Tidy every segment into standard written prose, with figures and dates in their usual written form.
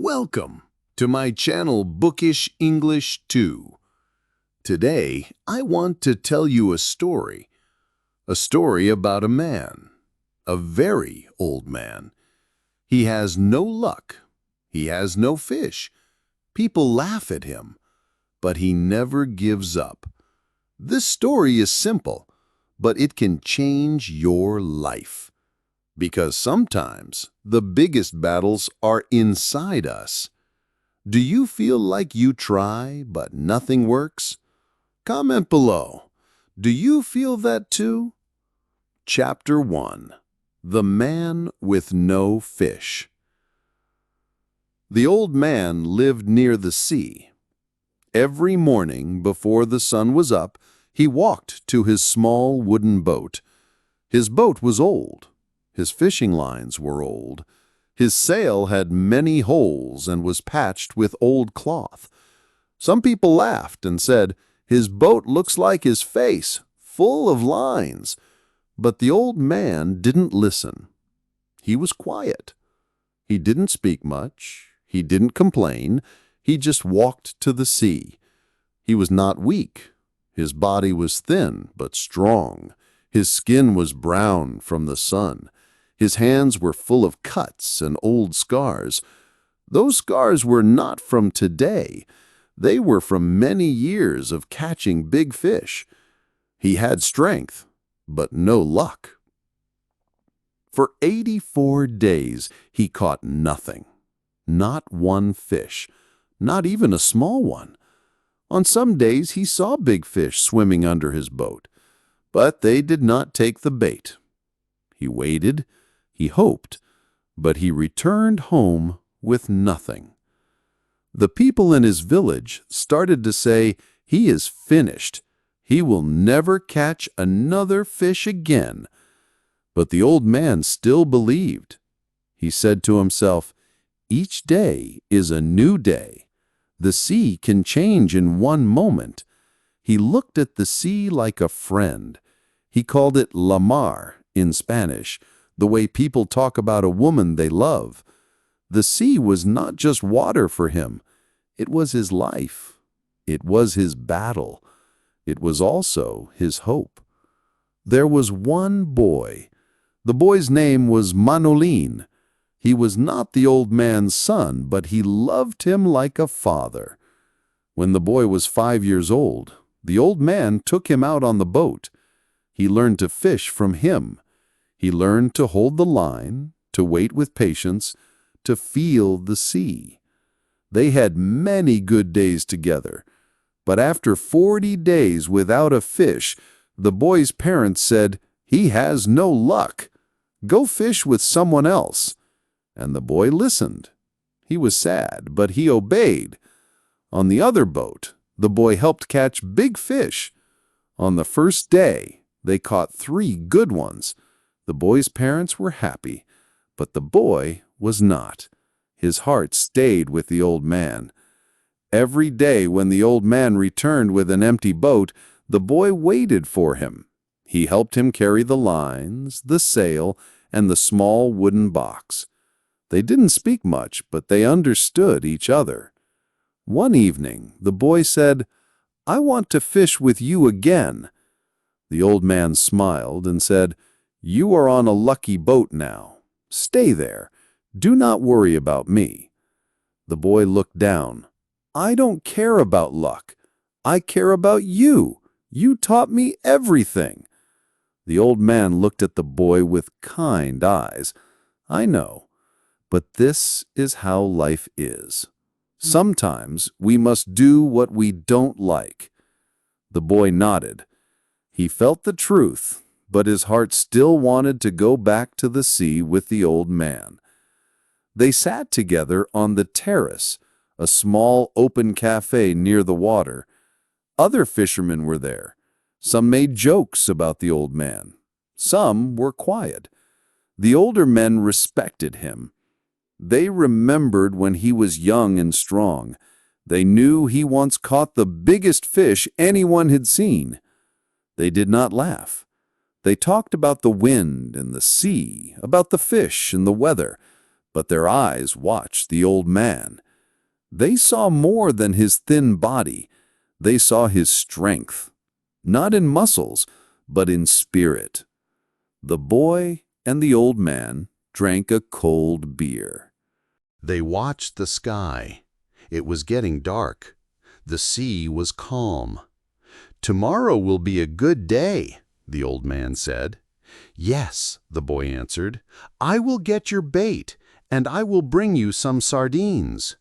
Welcome to my channel Bookish English 2. Today, I want to tell you a story about a man, a very old man. He has no luck. He has no fish. People laugh at him, but he never gives up. This story is simple, but it can change your life. Because sometimes the biggest battles are inside us. Do you feel like you try, but nothing works? Comment below. Do you feel that too? Chapter 1. The Man with No Fish. The old man lived near the sea. Every morning before the sun was up, he walked to his small wooden boat. His boat was old. His fishing lines were old. His sail had many holes and was patched with old cloth. Some people laughed and said, "His boat looks like his face, full of lines." But the old man didn't listen. He was quiet. He didn't speak much. He didn't complain. He just walked to the sea. He was not weak. His body was thin but strong. His skin was brown from the sun. His hands were full of cuts and old scars. Those scars were not from today. They were from many years of catching big fish. He had strength, but no luck. For 84 days, he caught nothing. Not one fish, not even a small one. On some days, he saw big fish swimming under his boat, but they did not take the bait. He waited. He hoped, but he returned home with nothing. The people in his village started to say, "He is finished. He will never catch another fish again." But the old man still believed. He said to himself, "Each day is a new day. The sea can change in one moment." He looked at the sea like a friend. He called it la mar in Spanish, the way people talk about a woman they love. The sea was not just water for him. It was his life. It was his battle. It was also his hope. There was one boy. The boy's name was Manolin. He was not the old man's son, but he loved him like a father. When the boy was 5 years old, the old man took him out on the boat. He learned to fish from him. He learned to hold the line, to wait with patience, to feel the sea. They had many good days together, but after 40 days without a fish, the boy's parents said, "He has no luck. Go fish with someone else." And the boy listened. He was sad, but he obeyed. On the other boat, the boy helped catch big fish. On the first day, they caught 3 good ones. The boy's parents were happy, but the boy was not. His heart stayed with the old man. Every day when the old man returned with an empty boat, the boy waited for him. He helped him carry the lines, the sail, and the small wooden box. They didn't speak much, but they understood each other. One evening, the boy said, "I want to fish with you again." The old man smiled and said, "You are on a lucky boat now. Stay there. Do not worry about me." The boy looked down. "I don't care about luck. I care about you. You taught me everything." The old man looked at the boy with kind eyes. "I know, but this is how life is. Sometimes we must do what we don't like." The boy nodded. He felt the truth, but his heart still wanted to go back to the sea with the old man. They sat together on the terrace, a small open cafe near the water. Other fishermen were there. Some made jokes about the old man. Some were quiet. The older men respected him. They remembered when he was young and strong. They knew he once caught the biggest fish anyone had seen. They did not laugh. They talked about the wind and the sea, about the fish and the weather. But their eyes watched the old man. They saw more than his thin body. They saw his strength, not in muscles, but in spirit. The boy and the old man drank a cold beer. They watched the sky. It was getting dark. The sea was calm. "Tomorrow will be a good day," the old man said. "Yes," the boy answered. "I will get your bait, and I will bring you some sardines."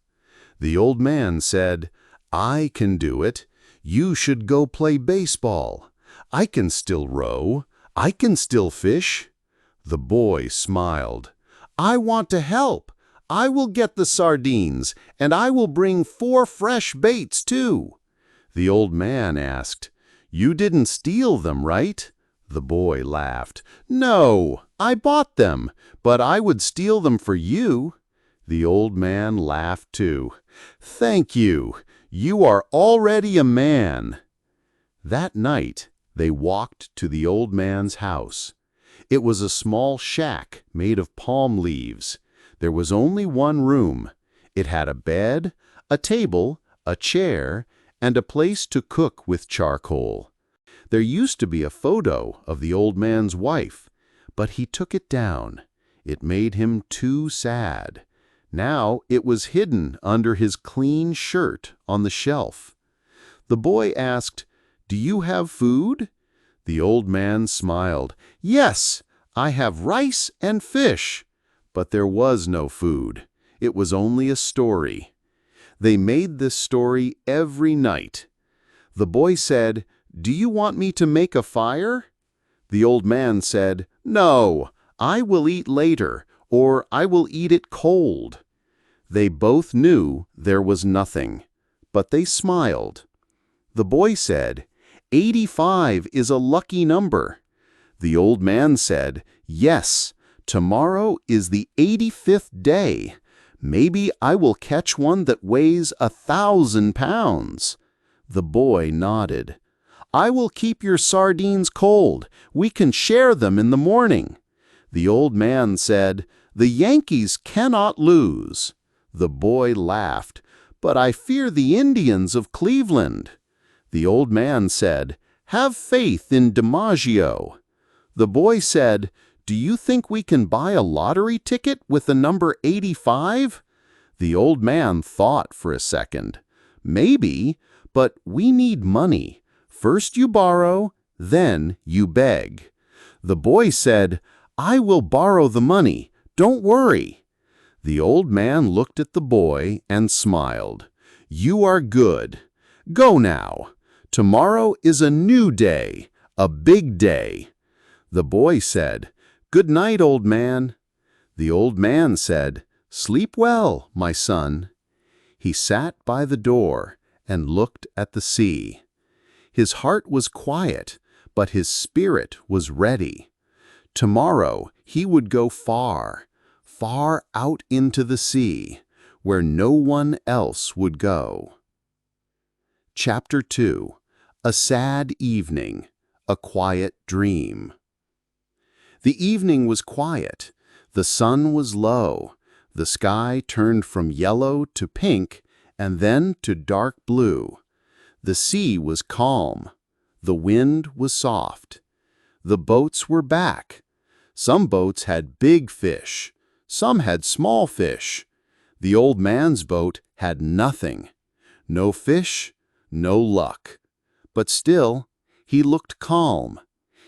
The old man said, "I can do it. You should go play baseball. I can still row. I can still fish." The boy smiled. "I want to help. I will get the sardines, and I will bring 4 fresh baits, too." The old man asked, "You didn't steal them, right?" The boy laughed. "No, I bought them, but I would steal them for you." The old man laughed too. "Thank you. You are already a man." That night, they walked to the old man's house. It was a small shack made of palm leaves. There was only one room. It had a bed, a table, a chair, and a place to cook with charcoal. There used to be a photo of the old man's wife, but he took it down. It made him too sad. Now it was hidden under his clean shirt on the shelf. The boy asked, "Do you have food?" The old man smiled. "Yes, I have rice and fish." But there was no food. It was only a story. They made this story every night. The boy said, "Do you want me to make a fire?" The old man said, "No, I will eat later, or I will eat it cold." They both knew there was nothing, but they smiled. The boy said, 85 is a lucky number." The old man said, "Yes, tomorrow is the 85th day. Maybe I will catch one that weighs 1,000 pounds." The boy nodded. "I will keep your sardines cold. We can share them in the morning." The old man said, "The Yankees cannot lose." The boy laughed, "But I fear the Indians of Cleveland." The old man said, "Have faith in DiMaggio." The boy said, "Do you think we can buy a lottery ticket with the number 85? The old man thought for a second. "Maybe, but we need money. First you borrow, then you beg." The boy said, "I will borrow the money. Don't worry." The old man looked at the boy and smiled. "You are good. Go now. Tomorrow is a new day, a big day." The boy said, "Good night, old man." The old man said, "Sleep well, my son." He sat by the door and looked at the sea. His heart was quiet, but his spirit was ready. Tomorrow he would go far, far out into the sea, where no one else would go. Chapter 2. A Sad Evening, a Quiet Dream. The evening was quiet. The sun was low. The sky turned from yellow to pink and then to dark blue. The sea was calm. The wind was soft. The boats were back. Some boats had big fish. Some had small fish. The old man's boat had nothing. No fish, no luck. But still, he looked calm.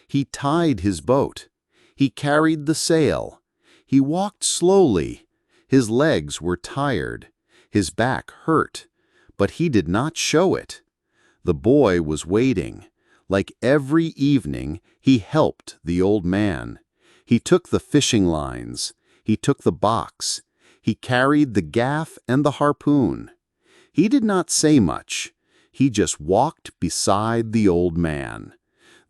He tied his boat. He carried the sail. He walked slowly. His legs were tired. His back hurt. But he did not show it. The boy was waiting. Like every evening, he helped the old man. He took the fishing lines. He took the box. He carried the gaff and the harpoon. He did not say much. He just walked beside the old man.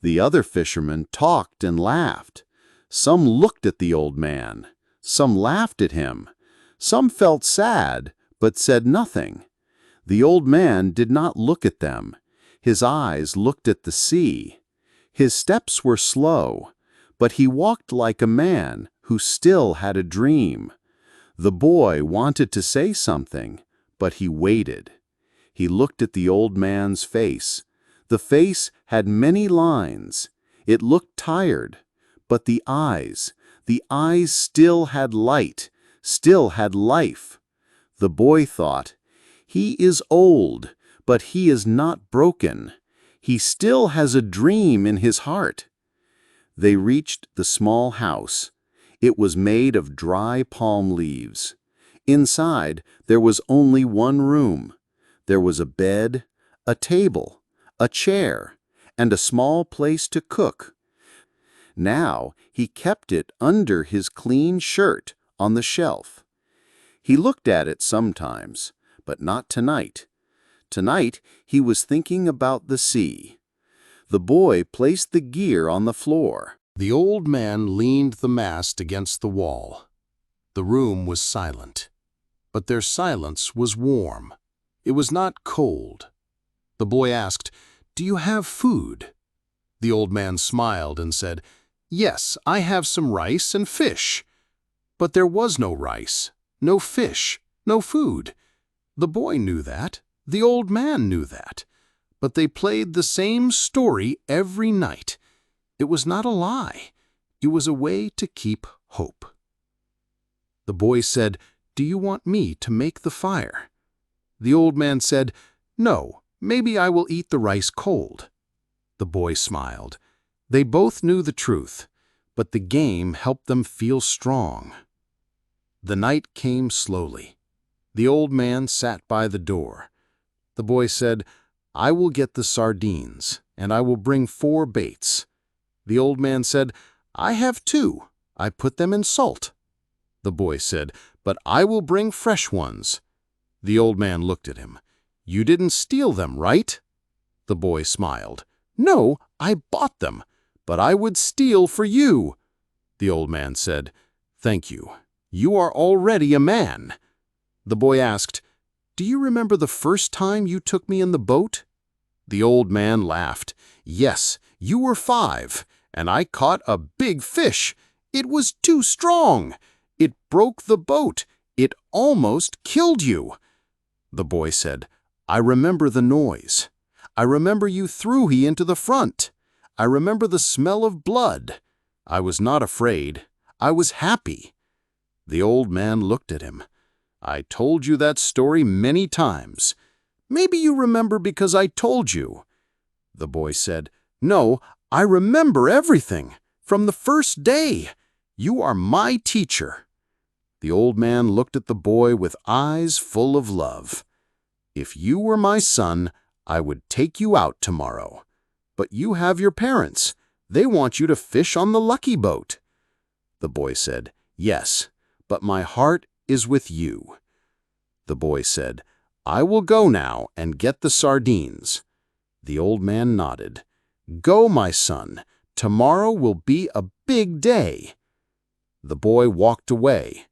The other fishermen talked and laughed. Some looked at the old man. Some laughed at him. Some felt sad, but said nothing. The old man did not look at them. His eyes looked at the sea. His steps were slow, but he walked like a man who still had a dream. The boy wanted to say something, but he waited. He looked at the old man's face. The face had many lines. It looked tired, but the eyes still had light, still had life. The boy thought, "He is old, but he is not broken. He still has a dream in his heart." They reached the small house. It was made of dry palm leaves. Inside, there was only one room. There was a bed, a table, a chair, and a small place to cook. Now he kept it under his clean shirt on the shelf. He looked at it sometimes, but not tonight. Tonight he was thinking about the sea. The boy placed the gear on the floor. The old man leaned the mast against the wall. The room was silent, but their silence was warm. It was not cold. The boy asked, "Do you have food?" The old man smiled and said, "Yes, I have some rice and fish." But there was no rice, no fish, no food. The boy knew that. The old man knew that. But they played the same story every night. It was not a lie. It was a way to keep hope. The boy said, "Do you want me to make the fire?" The old man said, "No, maybe I will eat the rice cold." The boy smiled. They both knew the truth, but the game helped them feel strong. The night came slowly. The old man sat by the door. The boy said, "I will get the sardines, and I will bring 4 baits." The old man said, "I have 2. I put them in salt." The boy said, "But I will bring fresh ones." The old man looked at him. "You didn't steal them, right?" The boy smiled. "No, I bought them, but I would steal for you." The old man said, "Thank you. You are already a man." The boy asked, "Do you remember the first time you took me in the boat?" The old man laughed. "Yes, you were 5, and I caught a big fish. It was too strong. It broke the boat. It almost killed you." The boy said, "I remember the noise. I remember you threw me into the front. I remember the smell of blood. I was not afraid. I was happy." The old man looked at him. "I told you that story many times. Maybe you remember because I told you." The boy said, "No, I remember everything, from the first day. You are my teacher." The old man looked at the boy with eyes full of love. "If you were my son, I would take you out tomorrow. But you have your parents. They want you to fish on the lucky boat." The boy said, "Yes, but my heart is with you." The boy said, "I will go now and get the sardines." The old man nodded. "Go, my son. Tomorrow will be a big day." The boy walked away.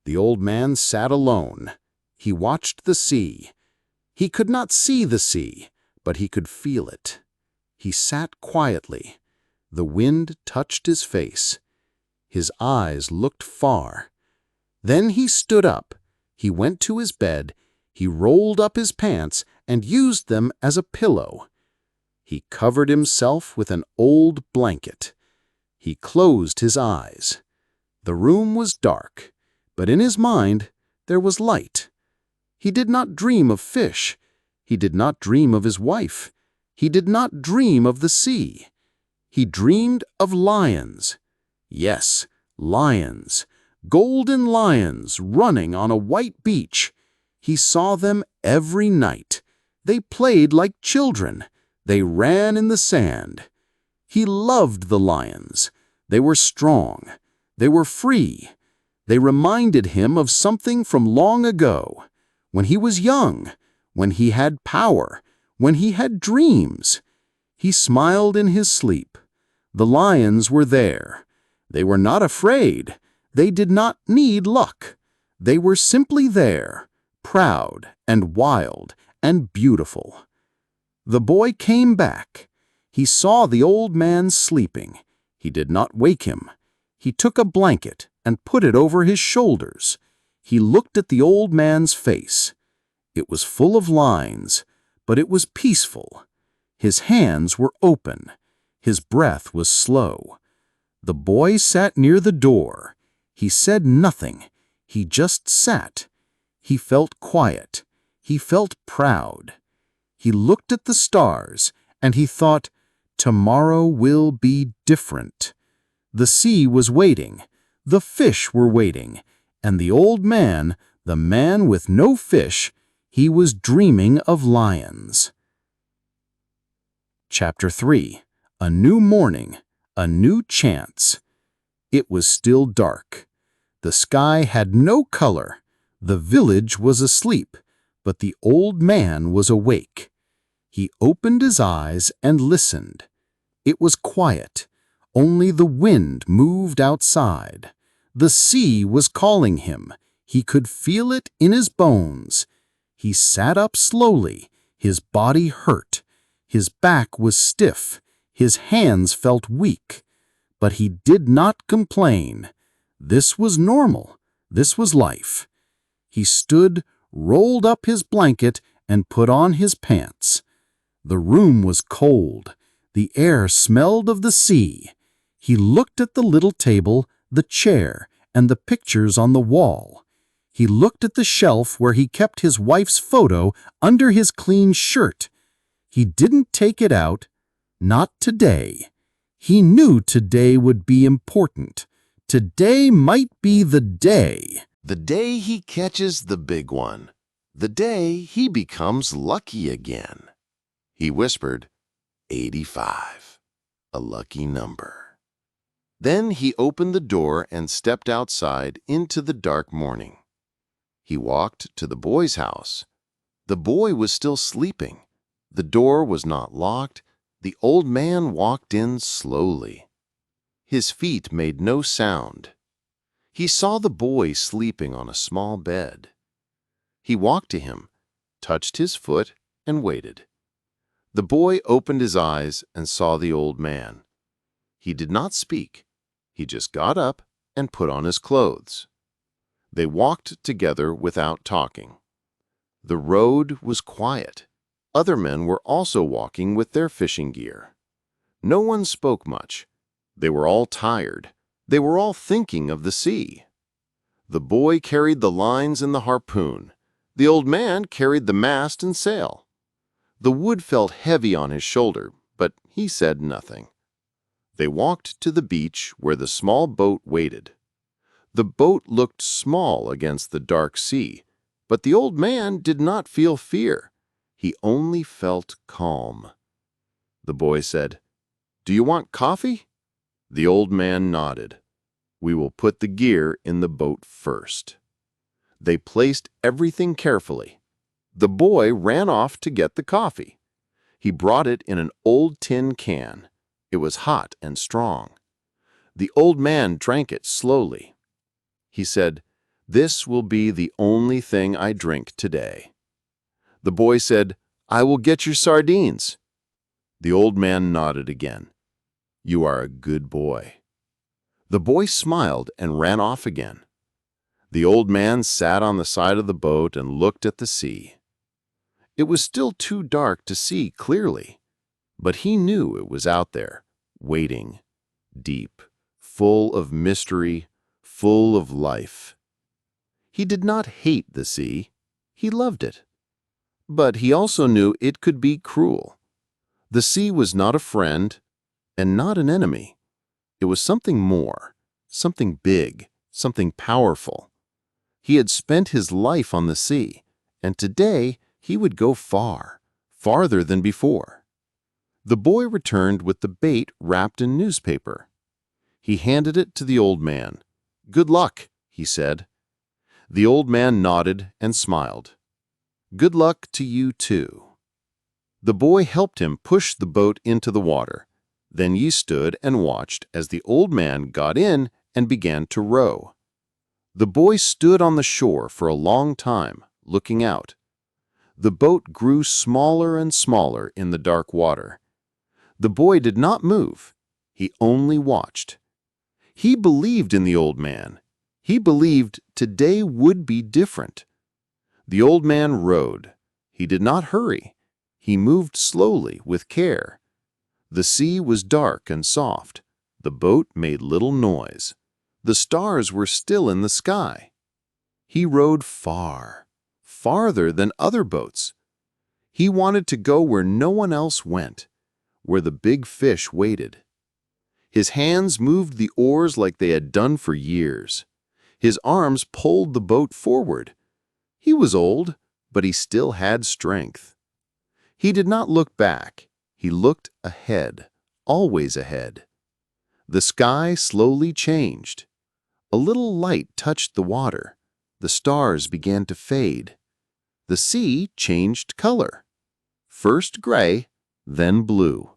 The old man sat alone. He watched the sea. He could not see the sea, but he could feel it. He sat quietly. The wind touched his face. His eyes looked far. Then he stood up. He went to his bed. He rolled up his pants and used them as a pillow. He covered himself with an old blanket. He closed his eyes. The room was dark, but in his mind there was light. He did not dream of fish. He did not dream of his wife. He did not dream of the sea. He dreamed of lions. Yes, lions. Golden lions running on a white beach. He saw them every night. They played like children. They ran in the sand. He loved the lions. They were strong. They were free. They reminded him of something from long ago, when he was young, when he had power, when he had dreams. He smiled in his sleep. The lions were there. They were not afraid. They did not need luck. They were simply there, proud and wild and beautiful. The boy came back. He saw the old man sleeping. He did not wake him. He took a blanket and put it over his shoulders. He looked at the old man's face. It was full of lines, but it was peaceful. His hands were open. His breath was slow. The boy sat near the door. He said nothing. He just sat. He felt quiet. He felt proud. He looked at the stars, and he thought, "Tomorrow will be different." The sea was waiting. The fish were waiting. And the old man, the man with no fish, he was dreaming of lions. Chapter 3. A New Morning, a New Chance. It was still dark. The sky had no color. The village was asleep, but the old man was awake. He opened his eyes and listened. It was quiet. Only the wind moved outside. The sea was calling him. He could feel it in his bones. He sat up slowly. His body hurt. His back was stiff. His hands felt weak. But he did not complain. This was normal. This was life. He stood, rolled up his blanket, and put on his pants. The room was cold. The air smelled of the sea. He looked at the little table, the chair, and the pictures on the wall. He looked at the shelf where he kept his wife's photo under his clean shirt. He didn't take it out. Not today. He knew today would be important. Today might be the day. The day he catches the big one. The day he becomes lucky again. He whispered, 85. A lucky number. Then he opened the door and stepped outside into the dark morning. He walked to the boy's house. The boy was still sleeping. The door was not locked. The old man walked in slowly. His feet made no sound. He saw the boy sleeping on a small bed. He walked to him, touched his foot, and waited. The boy opened his eyes and saw the old man. He did not speak. He just got up and put on his clothes. They walked together without talking. The road was quiet. Other men were also walking with their fishing gear. No one spoke much. They were all tired. They were all thinking of the sea. The boy carried the lines and the harpoon. The old man carried the mast and sail. The wood felt heavy on his shoulder, but he said nothing. They walked to the beach where the small boat waited. The boat looked small against the dark sea, but the old man did not feel fear. He only felt calm. The boy said, "Do you want coffee?" The old man nodded. "We will put the gear in the boat first." They placed everything carefully. The boy ran off to get the coffee. He brought it in an old tin can. It was hot and strong. The old man drank it slowly. He said, "This will be the only thing I drink today." The boy said, "I will get your sardines." The old man nodded again. "You are a good boy." The boy smiled and ran off again. The old man sat on the side of the boat and looked at the sea. It was still too dark to see clearly, but he knew it was out there, waiting, deep, full of mystery, full of life. He did not hate the sea. He loved it. But he also knew it could be cruel. The sea was not a friend and not an enemy. It was something more, something big, something powerful. He had spent his life on the sea, and today he would go far, farther than before. The boy returned with the bait wrapped in newspaper. He handed it to the old man. "Good luck," he said. The old man nodded and smiled. "Good luck to you too." The boy helped him push the boat into the water. Then he stood and watched as the old man got in and began to row. The boy stood on the shore for a long time, looking out. The boat grew smaller and smaller in the dark water. The boy did not move. He only watched. He believed in the old man. He believed today would be different. The old man rowed. He did not hurry. He moved slowly with care. The sea was dark and soft. The boat made little noise. The stars were still in the sky. He rowed far, farther than other boats. He wanted to go where no one else went, where the big fish waited. His hands moved the oars like they had done for years. His arms pulled the boat forward. He was old, but he still had strength. He did not look back. He looked ahead, always ahead. The sky slowly changed. A little light touched the water. The stars began to fade. The sea changed color. First gray, then blue.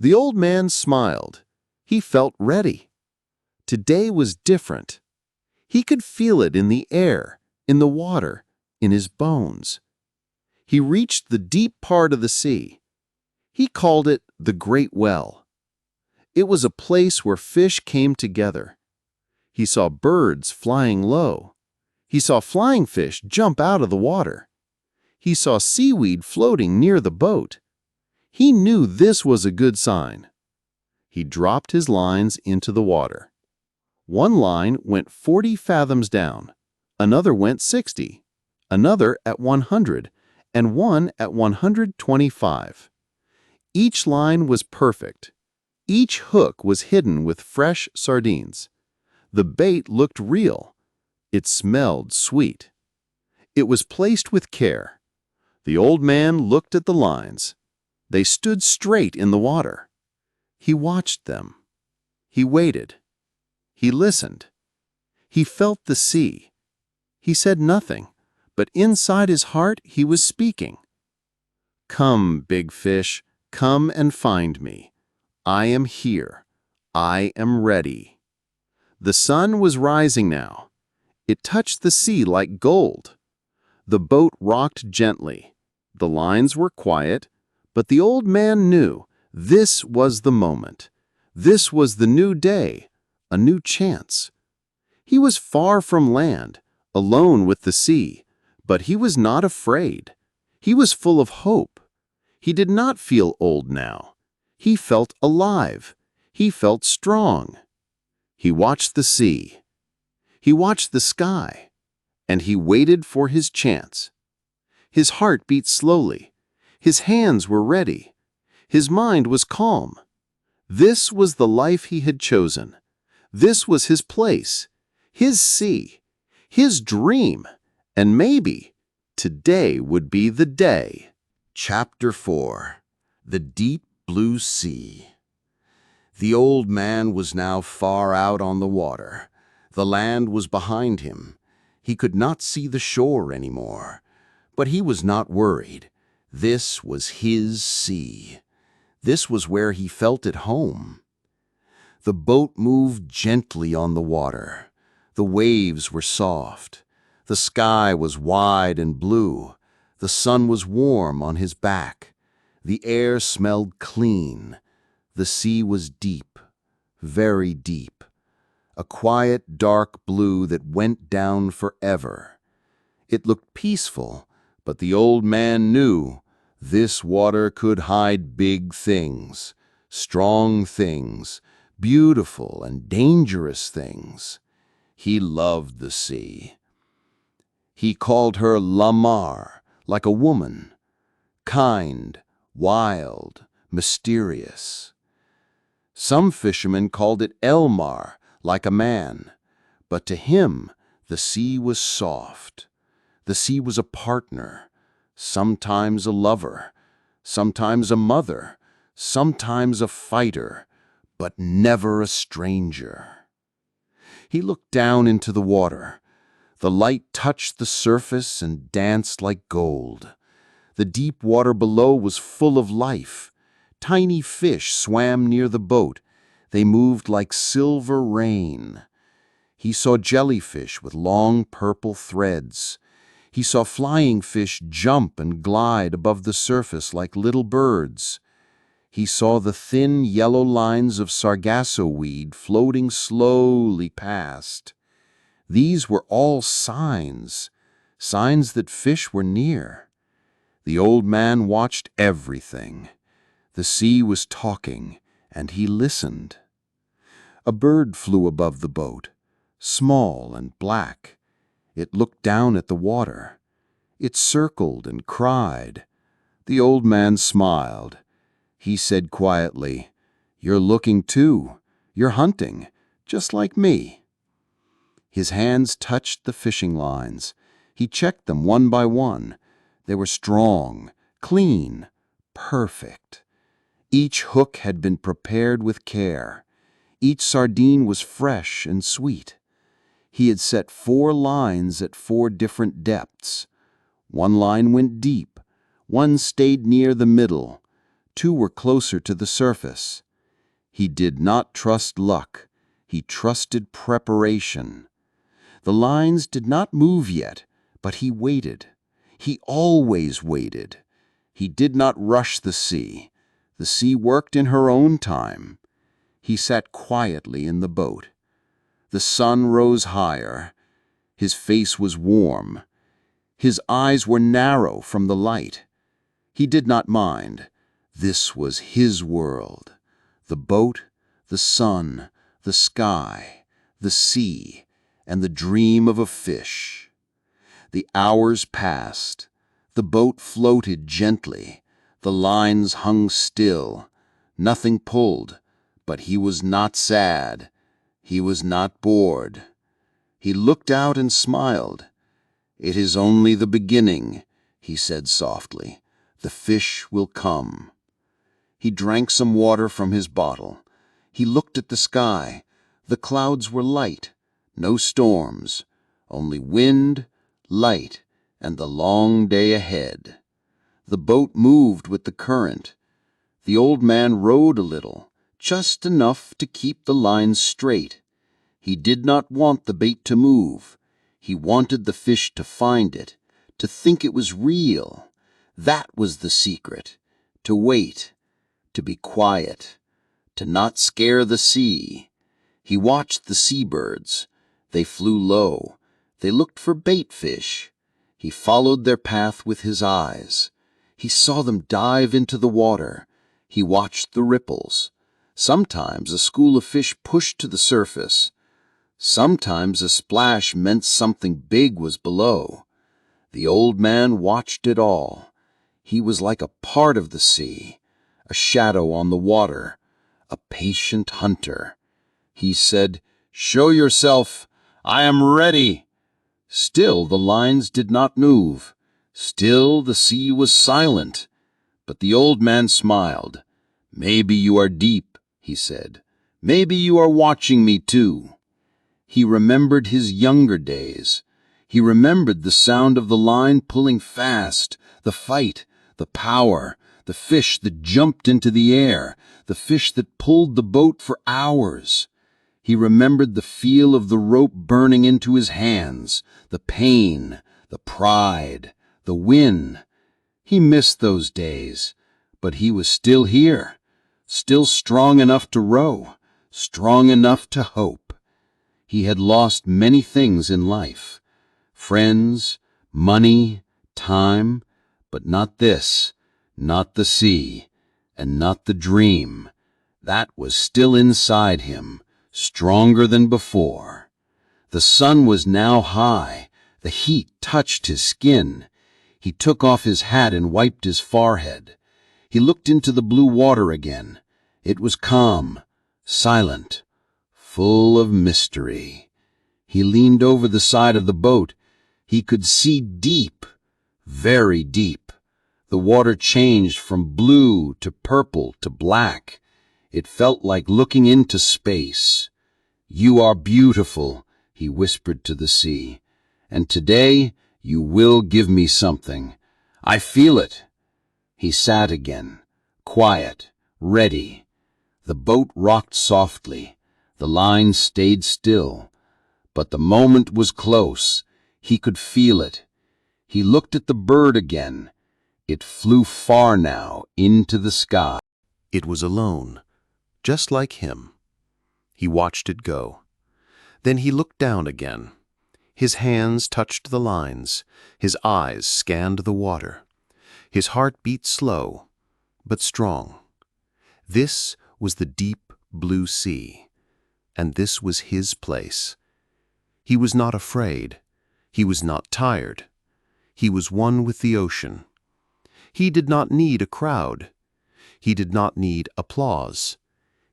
The old man smiled. He felt ready. Today was different. He could feel it in the air, in the water, in his bones. He reached the deep part of the sea. He called it the Great Well. It was a place where fish came together. He saw birds flying low. He saw flying fish jump out of the water. He saw seaweed floating near the boat. He knew this was a good sign. He dropped his lines into the water. One line went 40 fathoms down, another went 60, another at 100, and one at 125. Each line was perfect. Each hook was hidden with fresh sardines. The bait looked real. It smelled sweet. It was placed with care. The old man looked at the lines. They stood straight in the water. He watched them. He waited. He listened. He felt the sea. He said nothing, but inside his heart he was speaking. "Come, big fish, come and find me. I am here. I am ready." The sun was rising now. It touched the sea like gold. The boat rocked gently. The lines were quiet, but the old man knew this was the moment. This was the new day, a new chance. He was far from land, alone with the sea, but he was not afraid. He was full of hope. He did not feel old now. He felt alive. He felt strong. He watched the sea. He watched the sky, and he waited for his chance. His heart beat slowly. His hands were ready. His mind was calm. This was the life he had chosen. This was his place, his sea, his dream, and maybe today would be the day. Chapter 4. The Deep Blue Sea. The old man was now far out on the water. The land was behind him. He could not see the shore anymore. But he was not worried. This was his sea. This was where he felt at home. The boat moved gently on the water. The waves were soft. The sky was wide and blue. The sun was warm on his back. The air smelled clean. The sea was deep, very deep. A quiet, dark blue that went down forever. It looked peaceful, but the old man knew this water could hide big things, strong things, beautiful and dangerous things. He loved the sea. He called her La Mar, like a woman, kind, wild, mysterious. Some fishermen called it El Mar, like a man, but to him the sea was soft. The sea was a partner, sometimes a lover, sometimes a mother, sometimes a fighter, but never a stranger. He looked down into the water. The light touched the surface and danced like gold. The deep water below was full of life. Tiny fish swam near the boat. They moved like silver rain. He saw jellyfish with long purple threads. He saw flying fish jump and glide above the surface like little birds. He saw the thin yellow lines of sargasso weed floating slowly past. These were all signs, signs that fish were near. The old man watched everything. The sea was talking, and he listened. A bird flew above the boat, small and black. It looked down at the water. It circled and cried. The old man smiled. He said quietly, "You're looking too. You're hunting, just like me." His hands touched the fishing lines. He checked them one by one. They were strong, clean, perfect. Each hook had been prepared with care. Each sardine was fresh and sweet. He had set 4 lines at 4 different depths. One line went deep. One stayed near the middle. 2 were closer to the surface. He did not trust luck. He trusted preparation. The lines did not move yet, but he waited. He always waited. He did not rush the sea. The sea worked in her own time. He sat quietly in the boat. The sun rose higher. His face was warm. His eyes were narrow from the light. He did not mind. This was his world. The boat, the sun, the sky, the sea, and the dream of a fish. The hours passed. The boat floated gently. The lines hung still. Nothing pulled, but he was not sad. He was not bored. He looked out and smiled. "It is only the beginning," he said softly. "The fish will come." He drank some water from his bottle. He looked at the sky. The clouds were light, no storms, only wind, light, and the long day ahead. The boat moved with the current. The old man rowed a little, just enough to keep the lines straight. He did not want the bait to move. He wanted the fish to find it, to think it was real. That was the secret. To wait, to be quiet, to not scare the sea. He watched the seabirds. They flew low. They looked for bait fish. He followed their path with his eyes. He saw them dive into the water. He watched the ripples. Sometimes a school of fish pushed to the surface. Sometimes a splash meant something big was below. The old man watched it all. He was like a part of the sea, a shadow on the water, a patient hunter. He said, "Show yourself. I am ready." Still the lines did not move. Still the sea was silent. But the old man smiled. "Maybe you are deep," he said. "Maybe you are watching me too." He remembered his younger days. He remembered the sound of the line pulling fast, the fight, the power, the fish that jumped into the air, the fish that pulled the boat for hours. He remembered the feel of the rope burning into his hands, the pain, the pride, the win. He missed those days, but he was still here, still strong enough to row, strong enough to hope. He had lost many things in life, friends, money, time, but not this, not the sea, and not the dream. That was still inside him, stronger than before. The sun was now high. The heat touched his skin. He took off his hat and wiped his forehead. He looked into the blue water again. It was calm, silent, full of mystery. He leaned over the side of the boat. He could see deep, very deep. The water changed from blue to purple to black. It felt like looking into space. "You are beautiful," he whispered to the sea, "and today you will give me something. I feel it." He sat again, quiet, ready. The boat rocked softly. The line stayed still. But the moment was close. He could feel it. He looked at the bird again. It flew far now into the sky. It was alone, just like him. He watched it go. Then he looked down again. His hands touched the lines. His eyes scanned the water. His heart beat slow, but strong. This was the deep blue sea, and this was his place. He was not afraid. He was not tired. He was one with the ocean. He did not need a crowd. He did not need applause.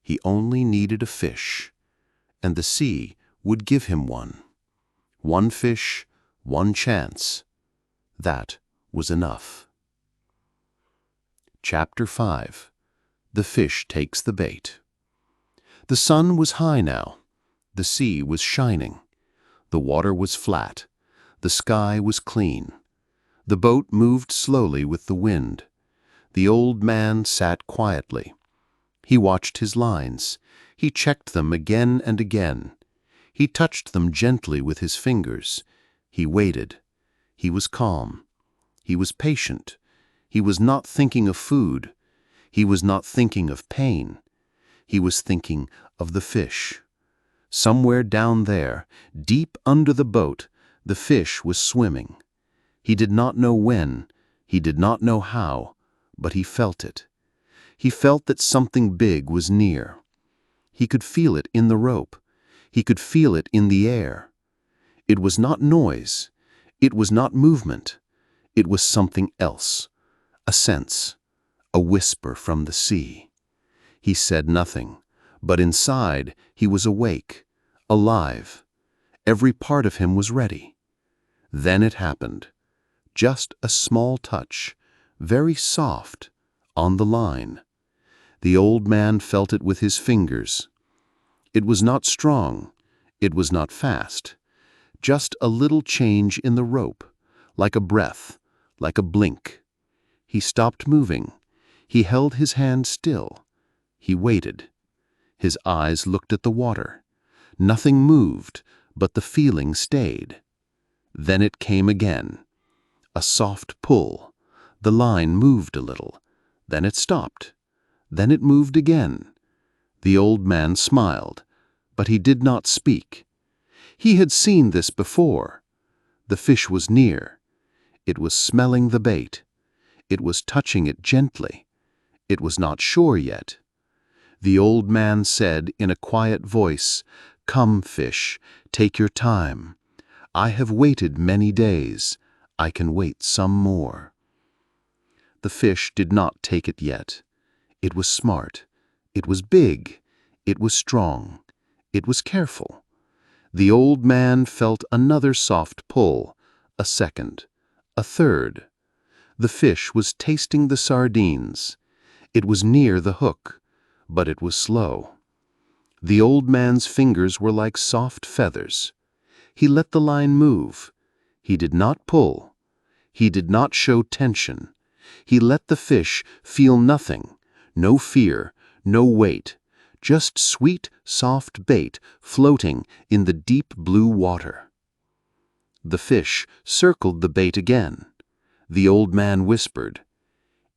He only needed a fish, and the sea would give him one. One fish, one chance. That was enough. Chapter 5. The Fish Takes the Bait. The sun was high now. The sea was shining. The water was flat. The sky was clean. The boat moved slowly with the wind. The old man sat quietly. He watched his lines. He checked them again and again. He touched them gently with his fingers. He waited. He was calm. He was patient. He was not thinking of food. He was not thinking of pain. He was thinking of the fish. Somewhere down there, deep under the boat, the fish was swimming. He did not know when, he did not know how, but he felt it. He felt that something big was near. He could feel it in the rope. He could feel it in the air. It was not noise. It was not movement. It was something else. A sense. A whisper from the sea. He said nothing, but inside he was awake, alive. Every part of him was ready. Then it happened. Just a small touch, very soft, on the line. The old man felt it with his fingers. It was not strong. It was not fast. Just a little change in the rope, like a breath, like a blink. He stopped moving. He held his hand still. He waited. His eyes looked at the water. Nothing moved, but the feeling stayed. Then it came again. A soft pull. The line moved a little. Then it stopped. Then it moved again. The old man smiled, but he did not speak. He had seen this before. The fish was near. It was smelling the bait. It was touching it gently. It was not sure yet. The old man said in a quiet voice, "Come, fish, take your time. I have waited many days. I can wait some more." The fish did not take it yet. It was smart. It was big. It was strong. It was careful. The old man felt another soft pull, a second, a third. The fish was tasting the sardines. It was near the hook, but it was slow. The old man's fingers were like soft feathers. He let the line move. He did not pull. He did not show tension. He let the fish feel nothing, no fear, no weight, just sweet, soft bait floating in the deep blue water. The fish circled the bait again. The old man whispered,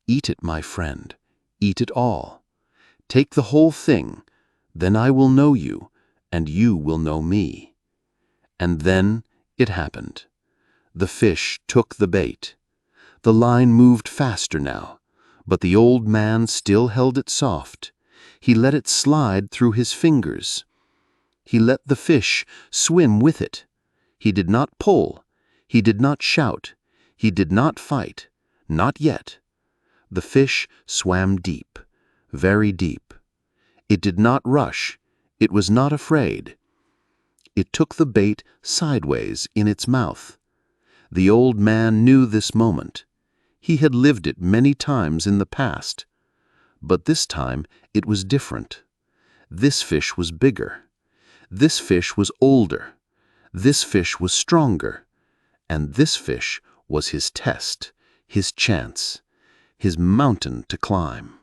"Eat it, my friend. Eat it all. Take the whole thing. Then I will know you, and you will know me." And then it happened. The fish took the bait. The line moved faster now, but the old man still held it soft. He let it slide through his fingers. He let the fish swim with it. He did not pull. He did not shout. He did not fight. Not yet. The fish swam deep, very deep. It did not rush. It was not afraid. It took the bait sideways in its mouth. The old man knew this moment. He had lived it many times in the past. But this time it was different. This fish was bigger. This fish was older. This fish was stronger. And this fish was his test, his chance, his mountain to climb.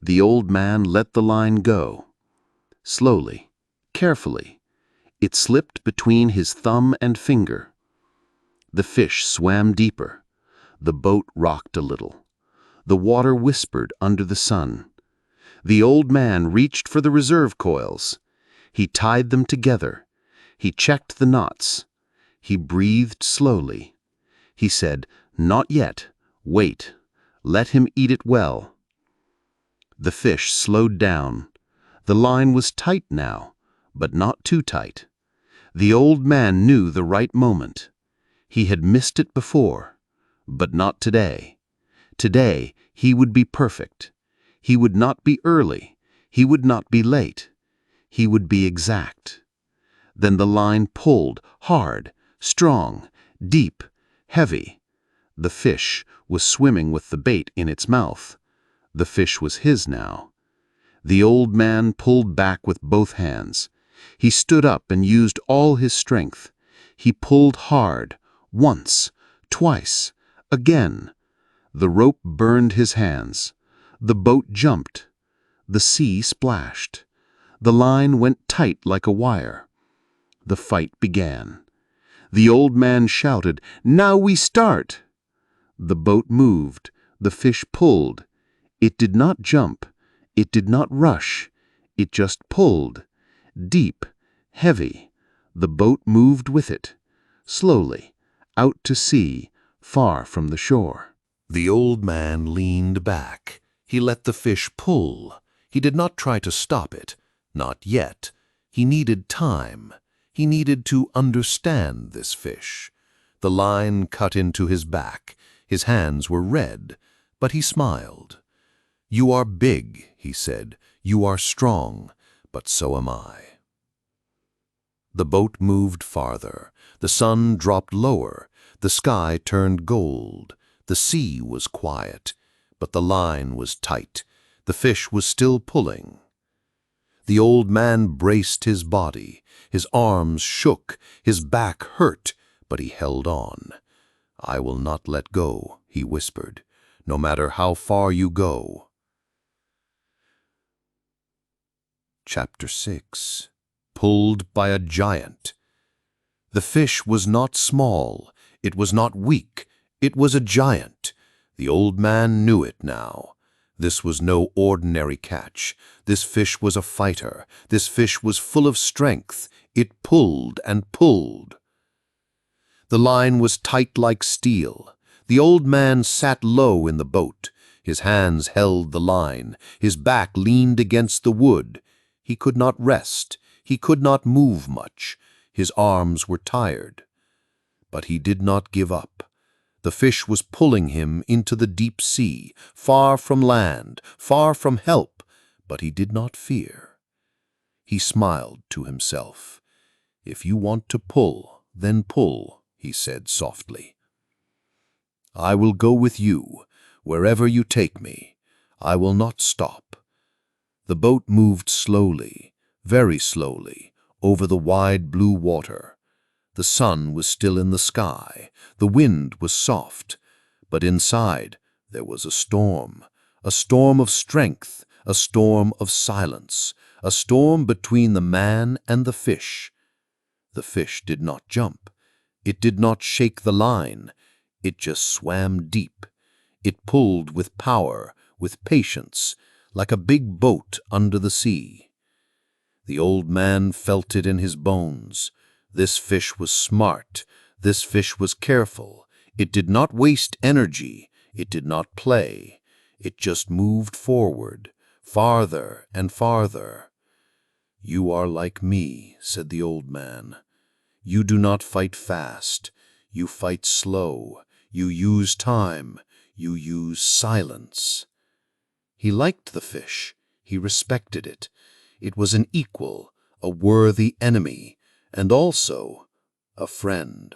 The old man let the line go. Slowly, carefully, it slipped between his thumb and finger. The fish swam deeper. The boat rocked a little. The water whispered under the sun. The old man reached for the reserve coils. He tied them together. He checked the knots. He breathed slowly. He said, "Not yet. Wait. Let him eat it well." The fish slowed down. The line was tight now, but not too tight. The old man knew the right moment. He had missed it before, but not today. Today he would be perfect. He would not be early. He would not be late. He would be exact. Then the line pulled, hard, strong, deep, heavy. The fish was swimming with the bait in its mouth. The fish was his now. The old man pulled back with both hands. He stood up and used all his strength. He pulled hard, once, twice, again. The rope burned his hands. The boat jumped. The sea splashed. The line went tight like a wire. The fight began. The old man shouted, "Now we start!" The boat moved. The fish pulled. It did not jump. It did not rush. It just pulled. Deep, heavy. The boat moved with it. Slowly, out to sea, far from the shore. The old man leaned back. He let the fish pull. He did not try to stop it. Not yet. He needed time. He needed to understand this fish. The line cut into his back. His hands were red, but he smiled. "You are big," he said. "You are strong, but so am I." The boat moved farther. The sun dropped lower. The sky turned gold. The sea was quiet, but the line was tight. The fish was still pulling. The old man braced his body. His arms shook. His back hurt, but he held on. "I will not let go," he whispered, "no matter how far you go." Chapter 6. Pulled by a giant. The fish was not small. It was not weak. It was a giant. The old man knew it now. This was no ordinary catch. This fish was a fighter. This fish was full of strength. It pulled and pulled. The line was tight like steel. The old man sat low in the boat. His hands held the line. His back leaned against the wood. He could not rest. He could not move much. His arms were tired. But he did not give up. The fish was pulling him into the deep sea, far from land, far from help, but he did not fear. He smiled to himself. "If you want to pull, then pull," he said softly. "I will go with you, wherever you take me. I will not stop." The boat moved slowly, very slowly, over the wide blue water. The sun was still in the sky. The wind was soft. But inside there was a storm of strength, a storm of silence, a storm between the man and the fish. The fish did not jump. It did not shake the line. It just swam deep. It pulled with power, with patience, like a big boat under the sea. The old man felt it in his bones. This fish was smart. This fish was careful. It did not waste energy. It did not play. It just moved forward, farther and farther. "You are like me," said the old man. "You do not fight fast. You fight slow. You use time. You use silence." He liked the fish. He respected it. It was an equal, a worthy enemy, and also a friend.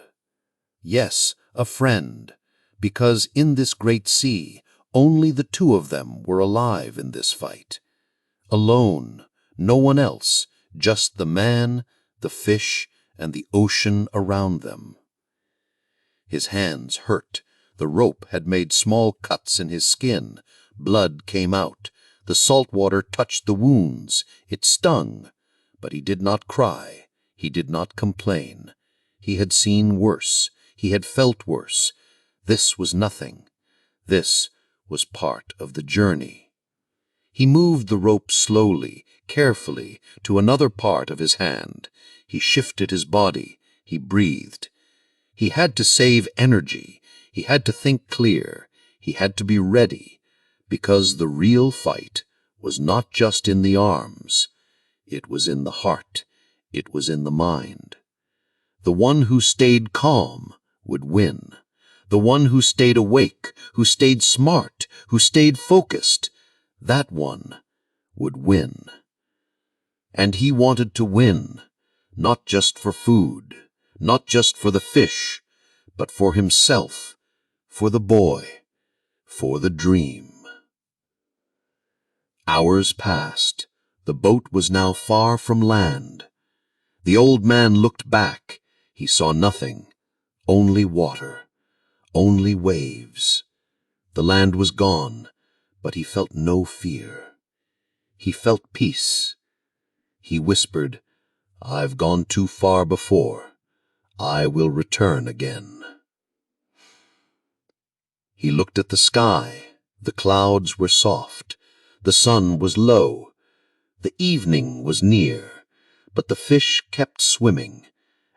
Yes, a friend, because in this great sea, only the two of them were alive in this fight. Alone, no one else, just the man, the fish, and the ocean around them. His hands hurt. The rope had made small cuts in his skin. Blood came out. The salt water touched the wounds. It stung. But he did not cry. He did not complain. He had seen worse. He had felt worse. This was nothing. This was part of the journey. He moved the rope slowly, carefully, to another part of his hand. He shifted his body. He breathed. He had to save energy. He had to think clear. He had to be ready, because the real fight was not just in the arms. It was in the heart. It was in the mind. The one who stayed calm would win. The one who stayed awake, who stayed smart, who stayed focused, that one would win. And he wanted to win, not just for food, not just for the fish, but for himself, for the boy, for the dream. Hours passed. The boat was now far from land. The old man looked back. He saw nothing, only water, only waves. The land was gone, but he felt no fear. He felt peace. He whispered, "I've gone too far before. I will return again." He looked at the sky. The clouds were soft. The sun was low. The evening was near, but the fish kept swimming,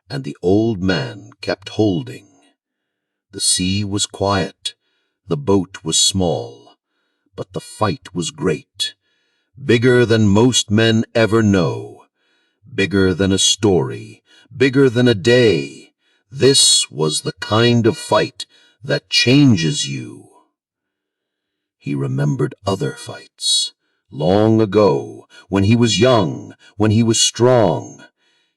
and the old man kept holding. The sea was quiet. The boat was small, but the fight was great, bigger than most men ever know, bigger than a story, bigger than a day. This was the kind of fight that changes you. He remembered other fights, long ago, when he was young, when he was strong.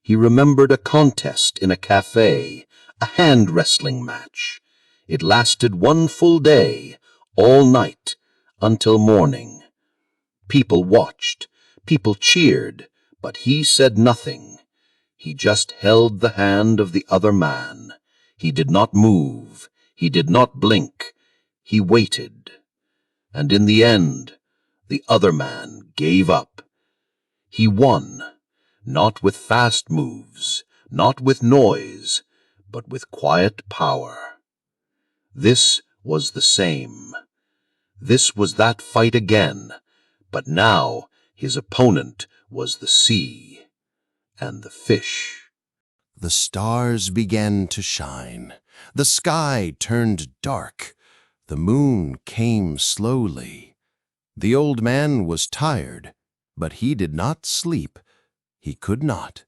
He remembered a contest in a cafe, a hand-wrestling match. It lasted one full day, all night, until morning. People watched, people cheered, but he said nothing. He just held the hand of the other man. He did not move. He did not blink. He waited. And in the end, the other man gave up. He won, not with fast moves, not with noise, but with quiet power. This was the same. This was that fight again, but now his opponent was the sea and the fish. The stars began to shine. The sky turned dark. The moon came slowly. The old man was tired, but he did not sleep. He could not.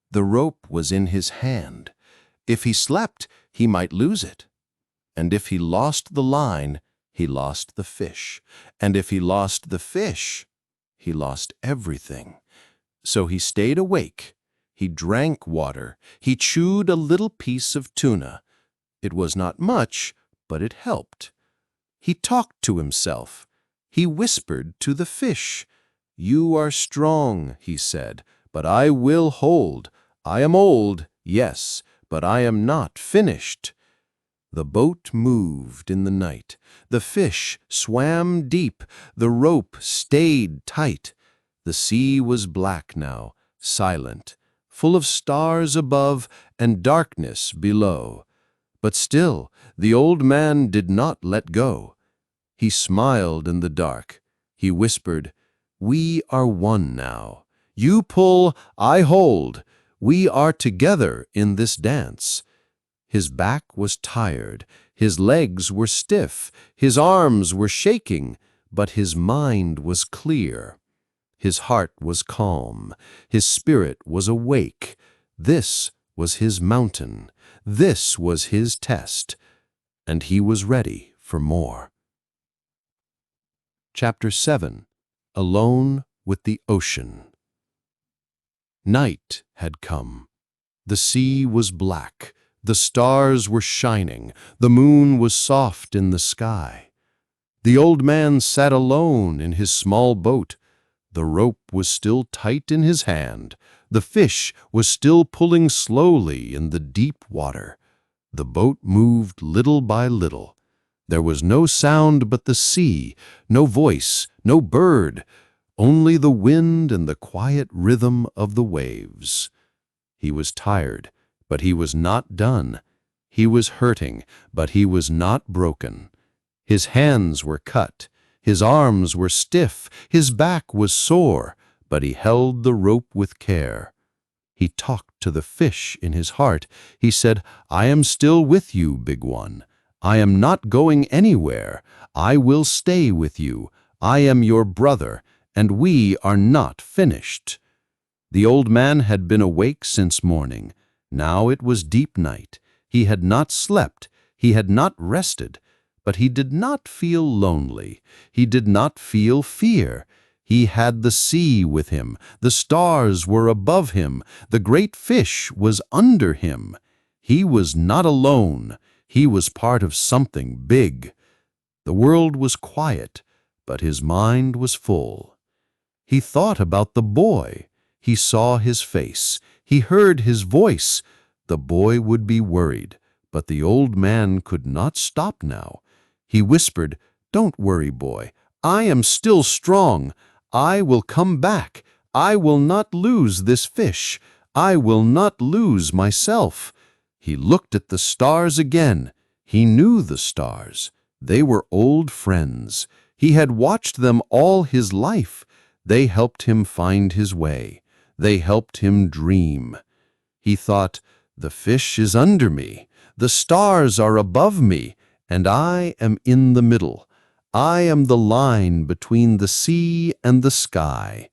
The rope was in his hand. If he slept, he might lose it. And if he lost the line, he lost the fish. And if he lost the fish, he lost everything. So he stayed awake. He drank water. He chewed a little piece of tuna. It was not much, but it helped. He talked to himself. He whispered to the fish. "You are strong," he said, "but I will hold. I am old, yes, but I am not finished." The boat moved in the night. The fish swam deep. The rope stayed tight. The sea was black now, silent, full of stars above and darkness below. But still, the old man did not let go. He smiled in the dark. He whispered, "We are one now. You pull, I hold. We are together in this dance." His back was tired. His legs were stiff. His arms were shaking, but his mind was clear. His heart was calm. His spirit was awake. This was his mountain. This was his test. And he was ready for more. Chapter 7. Alone with the Ocean. Night had come. The sea was black. The stars were shining. The moon was soft in the sky. The old man sat alone in his small boat. The rope was still tight in his hand. The fish was still pulling slowly in the deep water. The boat moved little by little. There was no sound but the sea, no voice, no bird, only the wind and the quiet rhythm of the waves. He was tired, but he was not done. He was hurting, but he was not broken. His hands were cut. His arms were stiff. His back was sore, but he held the rope with care. He talked to the fish in his heart. He said, "I am still with you, big one. I am not going anywhere. I will stay with you. I am your brother, and we are not finished." The old man had been awake since morning. Now it was deep night. He had not slept. He had not rested. But he did not feel lonely. He did not feel fear. He had the sea with him. The stars were above him. The great fish was under him. He was not alone. He was part of something big. The world was quiet, but his mind was full. He thought about the boy. He saw his face. He heard his voice. The boy would be worried, but the old man could not stop now. He whispered, "Don't worry, boy. I am still strong. I will come back. I will not lose this fish. I will not lose myself." He looked at the stars again. He knew the stars. They were old friends. He had watched them all his life. They helped him find his way. They helped him dream. He thought, "The fish is under me. The stars are above me, and I am in the middle. I am the line between the sea and the sky."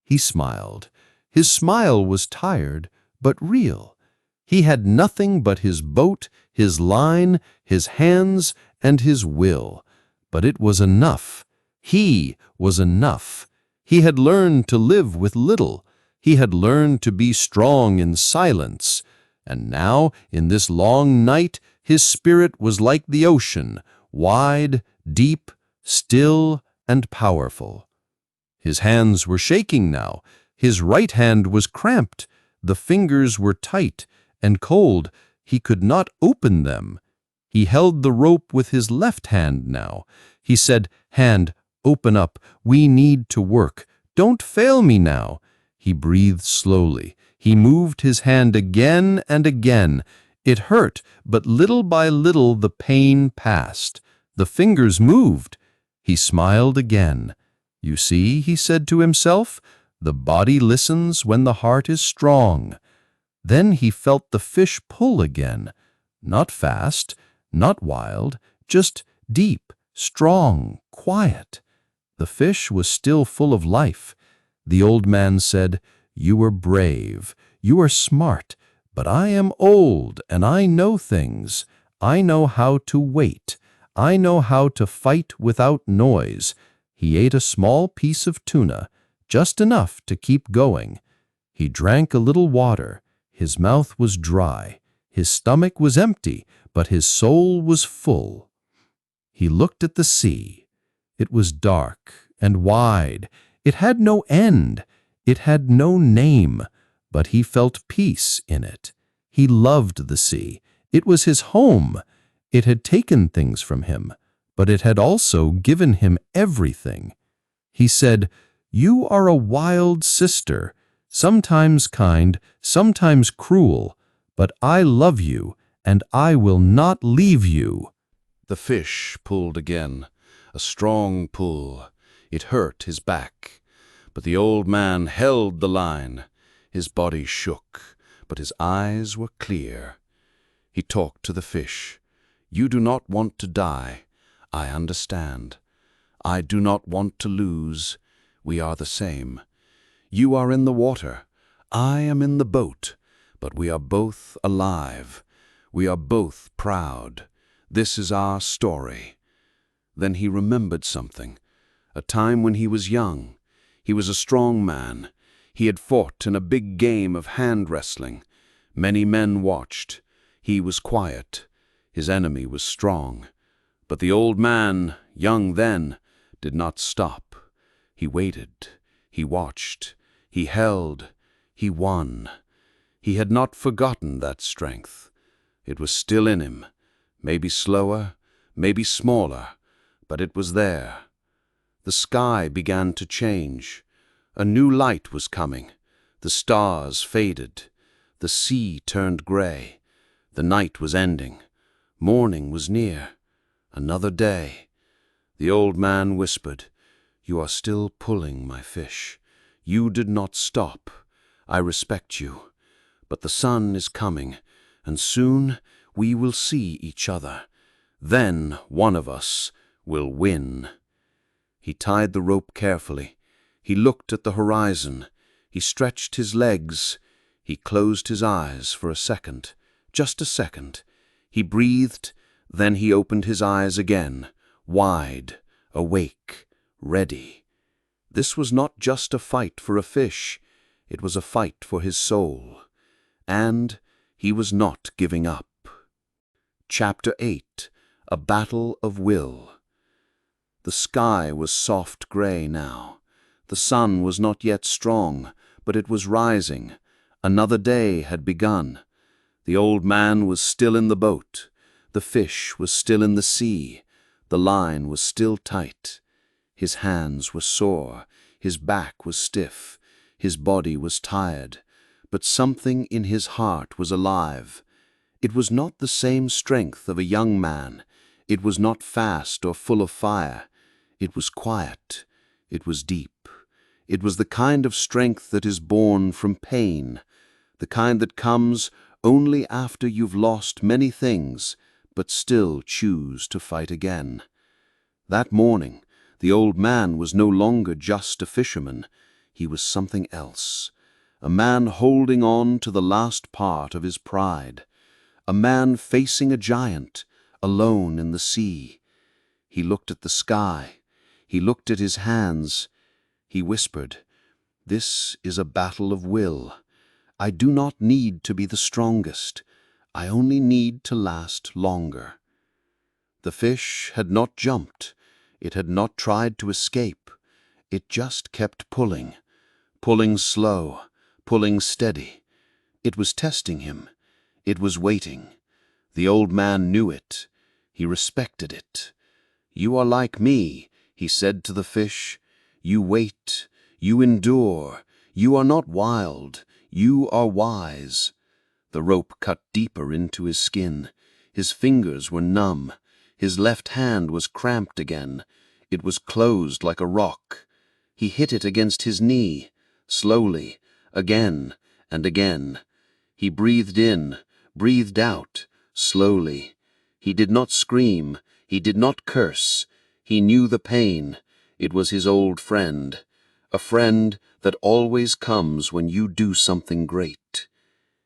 He smiled. His smile was tired, but real. He had nothing but his boat, his line, his hands, and his will. But it was enough. He was enough. He had learned to live with little. He had learned to be strong in silence. And now, in this long night, his spirit was like the ocean, wide, deep, still, and powerful. His hands were shaking now. His right hand was cramped. The fingers were tight and cold. He could not open them. He held the rope with his left hand now. He said, "Hand, open up. We need to work. Don't fail me now." He breathed slowly. He moved his hand again and again. It hurt, but little by little the pain passed. The fingers moved. He smiled again. "You see," he said to himself, "the body listens when the heart is strong." Then he felt the fish pull again. Not fast, not wild, just deep, strong, quiet. The fish was still full of life. The old man said, "You are brave, you are smart, but I am old and I know things. I know how to wait. I know how to fight without noise." He ate a small piece of tuna, just enough to keep going. He drank a little water. His mouth was dry. His stomach was empty, but his soul was full. He looked at the sea. It was dark and wide. It had no end. It had no name, but he felt peace in it. He loved the sea. It was his home. It had taken things from him, but it had also given him everything. He said, "You are a wild sister, sometimes kind, sometimes cruel, but I love you, and I will not leave you." The fish pulled again, a strong pull. It hurt his back. But the old man held the line. His body shook, but his eyes were clear. He talked to the fish. "You do not want to die. I understand. I do not want to lose. We are the same. You are in the water. I am in the boat. But we are both alive. We are both proud. This is our story." Then he remembered something. A time when he was young. He was a strong man. He had fought in a big game of hand wrestling. Many men watched. He was quiet. His enemy was strong. But the old man, young then, did not stop. He waited. He watched. He held. He won. He had not forgotten that strength. It was still in him. Maybe slower, maybe smaller, but it was there. The sky began to change. A new light was coming. The stars faded. The sea turned gray. The night was ending. Morning was near. Another day. The old man whispered, "You are still pulling, my fish. You did not stop. I respect you. But the sun is coming, and soon we will see each other. Then one of us will win." He tied the rope carefully. He looked at the horizon. He stretched his legs. He closed his eyes for a second, just a second. He breathed, then he opened his eyes again, wide, awake, ready. This was not just a fight for a fish. It was a fight for his soul. And he was not giving up. Chapter 8. A Battle of Will. The sky was soft gray now. The sun was not yet strong, but it was rising. Another day had begun. The old man was still in the boat. The fish was still in the sea. The line was still tight. His hands were sore. His back was stiff. His body was tired. But something in his heart was alive. It was not the same strength of a young man. It was not fast or full of fire. It was quiet. It was deep. It was the kind of strength that is born from pain, the kind that comes only after you've lost many things, but still choose to fight again. That morning, the old man was no longer just a fisherman. He was something else. A man holding on to the last part of his pride. A man facing a giant, alone in the sea. He looked at the sky. He looked at his hands. He whispered, "This is a battle of will. I do not need to be the strongest. I only need to last longer." The fish had not jumped. It had not tried to escape. It just kept pulling, pulling slow, pulling steady. It was testing him. It was waiting. The old man knew it. He respected it. "You are like me," he said to the fish. "You wait. You endure. You are not wild. You are wise." The rope cut deeper into his skin. His fingers were numb. His left hand was cramped again. It was closed like a rock. He hit it against his knee, slowly, again and again. He breathed in, breathed out, slowly. He did not scream. He did not curse. He knew the pain. It was his old friend, a friend that always comes when you do something great.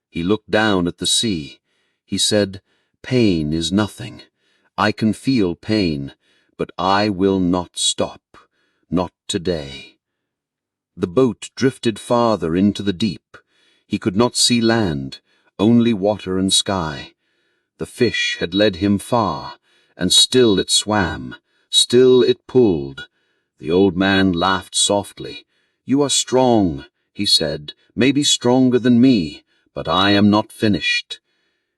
He looked down at the sea. He said, "Pain is nothing. I can feel pain, but I will not stop. Not today." The boat drifted farther into the deep. He could not see land, only water and sky. The fish had led him far, and still it swam, still it pulled. The old man laughed softly. "You are strong," he said, "maybe stronger than me, but I am not finished."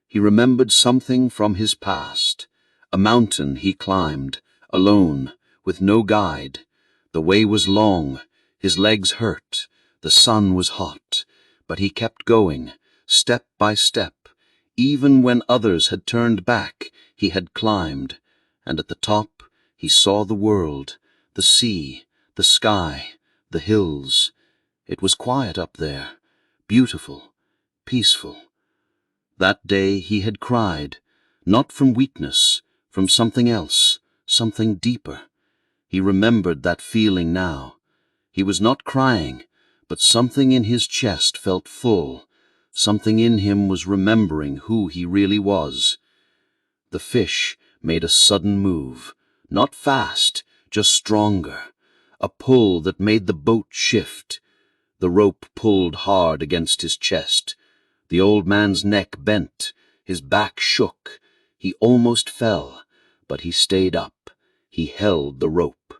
He remembered something from his past. A mountain he climbed, alone, with no guide. The way was long, his legs hurt, the sun was hot, but he kept going, step by step. Even when others had turned back, he had climbed, and at the top he saw the world, the sea, the sky, the hills. It was quiet up there, beautiful, peaceful. That day he had cried, not from weakness, from something else, something deeper. He remembered that feeling now. He was not crying, but something in his chest felt full. Something in him was remembering who he really was. The fish made a sudden move, not fast, just stronger. A pull that made the boat shift. The rope pulled hard against his chest. The old man's neck bent. His back shook. He almost fell, but he stayed up. He held the rope.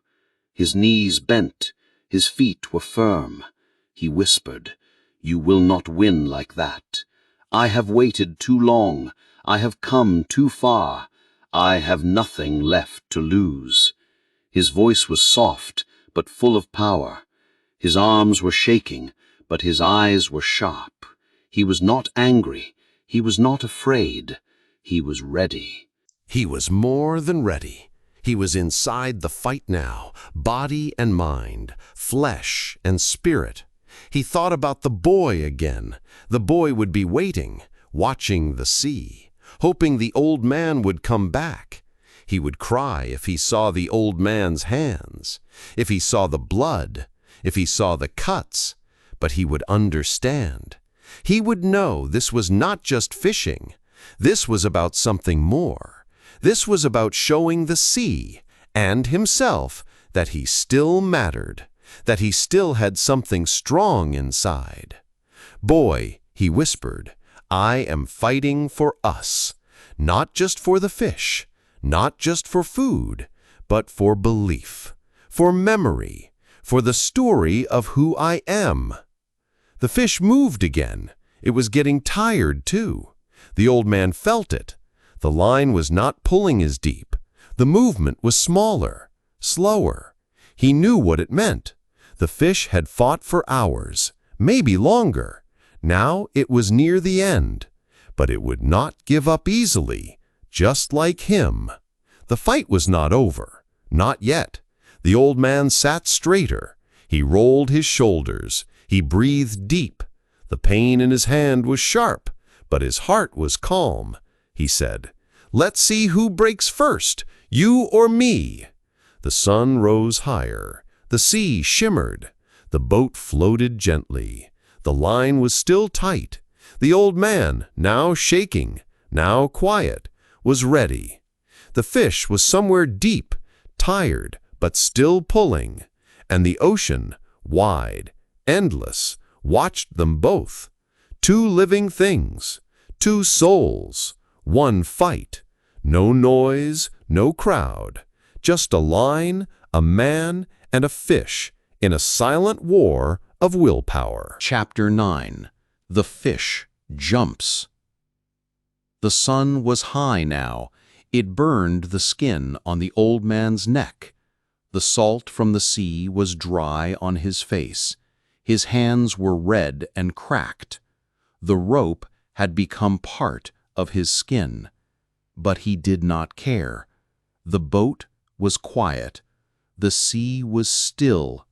His knees bent. His feet were firm. He whispered, "You will not win like that. I have waited too long. I have come too far. I have nothing left to lose." His voice was soft, but full of power. His arms were shaking, but his eyes were sharp. He was not angry. He was not afraid. He was ready. He was more than ready. He was inside the fight now, body and mind, flesh and spirit. He thought about the boy again. The boy would be waiting, watching the sea, hoping the old man would come back. He would cry if he saw the old man's hands, if he saw the blood, if he saw the cuts, but he would understand. He would know this was not just fishing. This was about something more. This was about showing the sea and himself that he still mattered, that he still had something strong inside. "Boy," he whispered, "I am fighting for us, not just for the fish, not just for food, but for belief, for memory, for the story of who I am." The fish moved again. It was getting tired, too. The old man felt it. The line was not pulling as deep. The movement was smaller, slower. He knew what it meant. The fish had fought for hours, maybe longer. Now it was near the end. But it would not give up easily, just like him. The fight was not over. Not yet. The old man sat straighter. He rolled his shoulders. He breathed deep. The pain in his hand was sharp, but his heart was calm. He said, "Let's see who breaks first, you or me." The sun rose higher. The sea shimmered. The boat floated gently. The line was still tight. The old man, now shaking, now quiet, was ready. The fish was somewhere deep, tired, but still pulling. And the ocean, wide, endless, watched them both. Two living things, two souls, one fight. No noise, no crowd. Just a line, a man, and a fish in a silent war of willpower. Chapter 9. The Fish Jumps. The sun was high now. It burned the skin on the old man's neck. The salt from the sea was dry on his face. His hands were red and cracked. The rope had become part of his skin. But he did not care. The boat was quiet. The sea was still.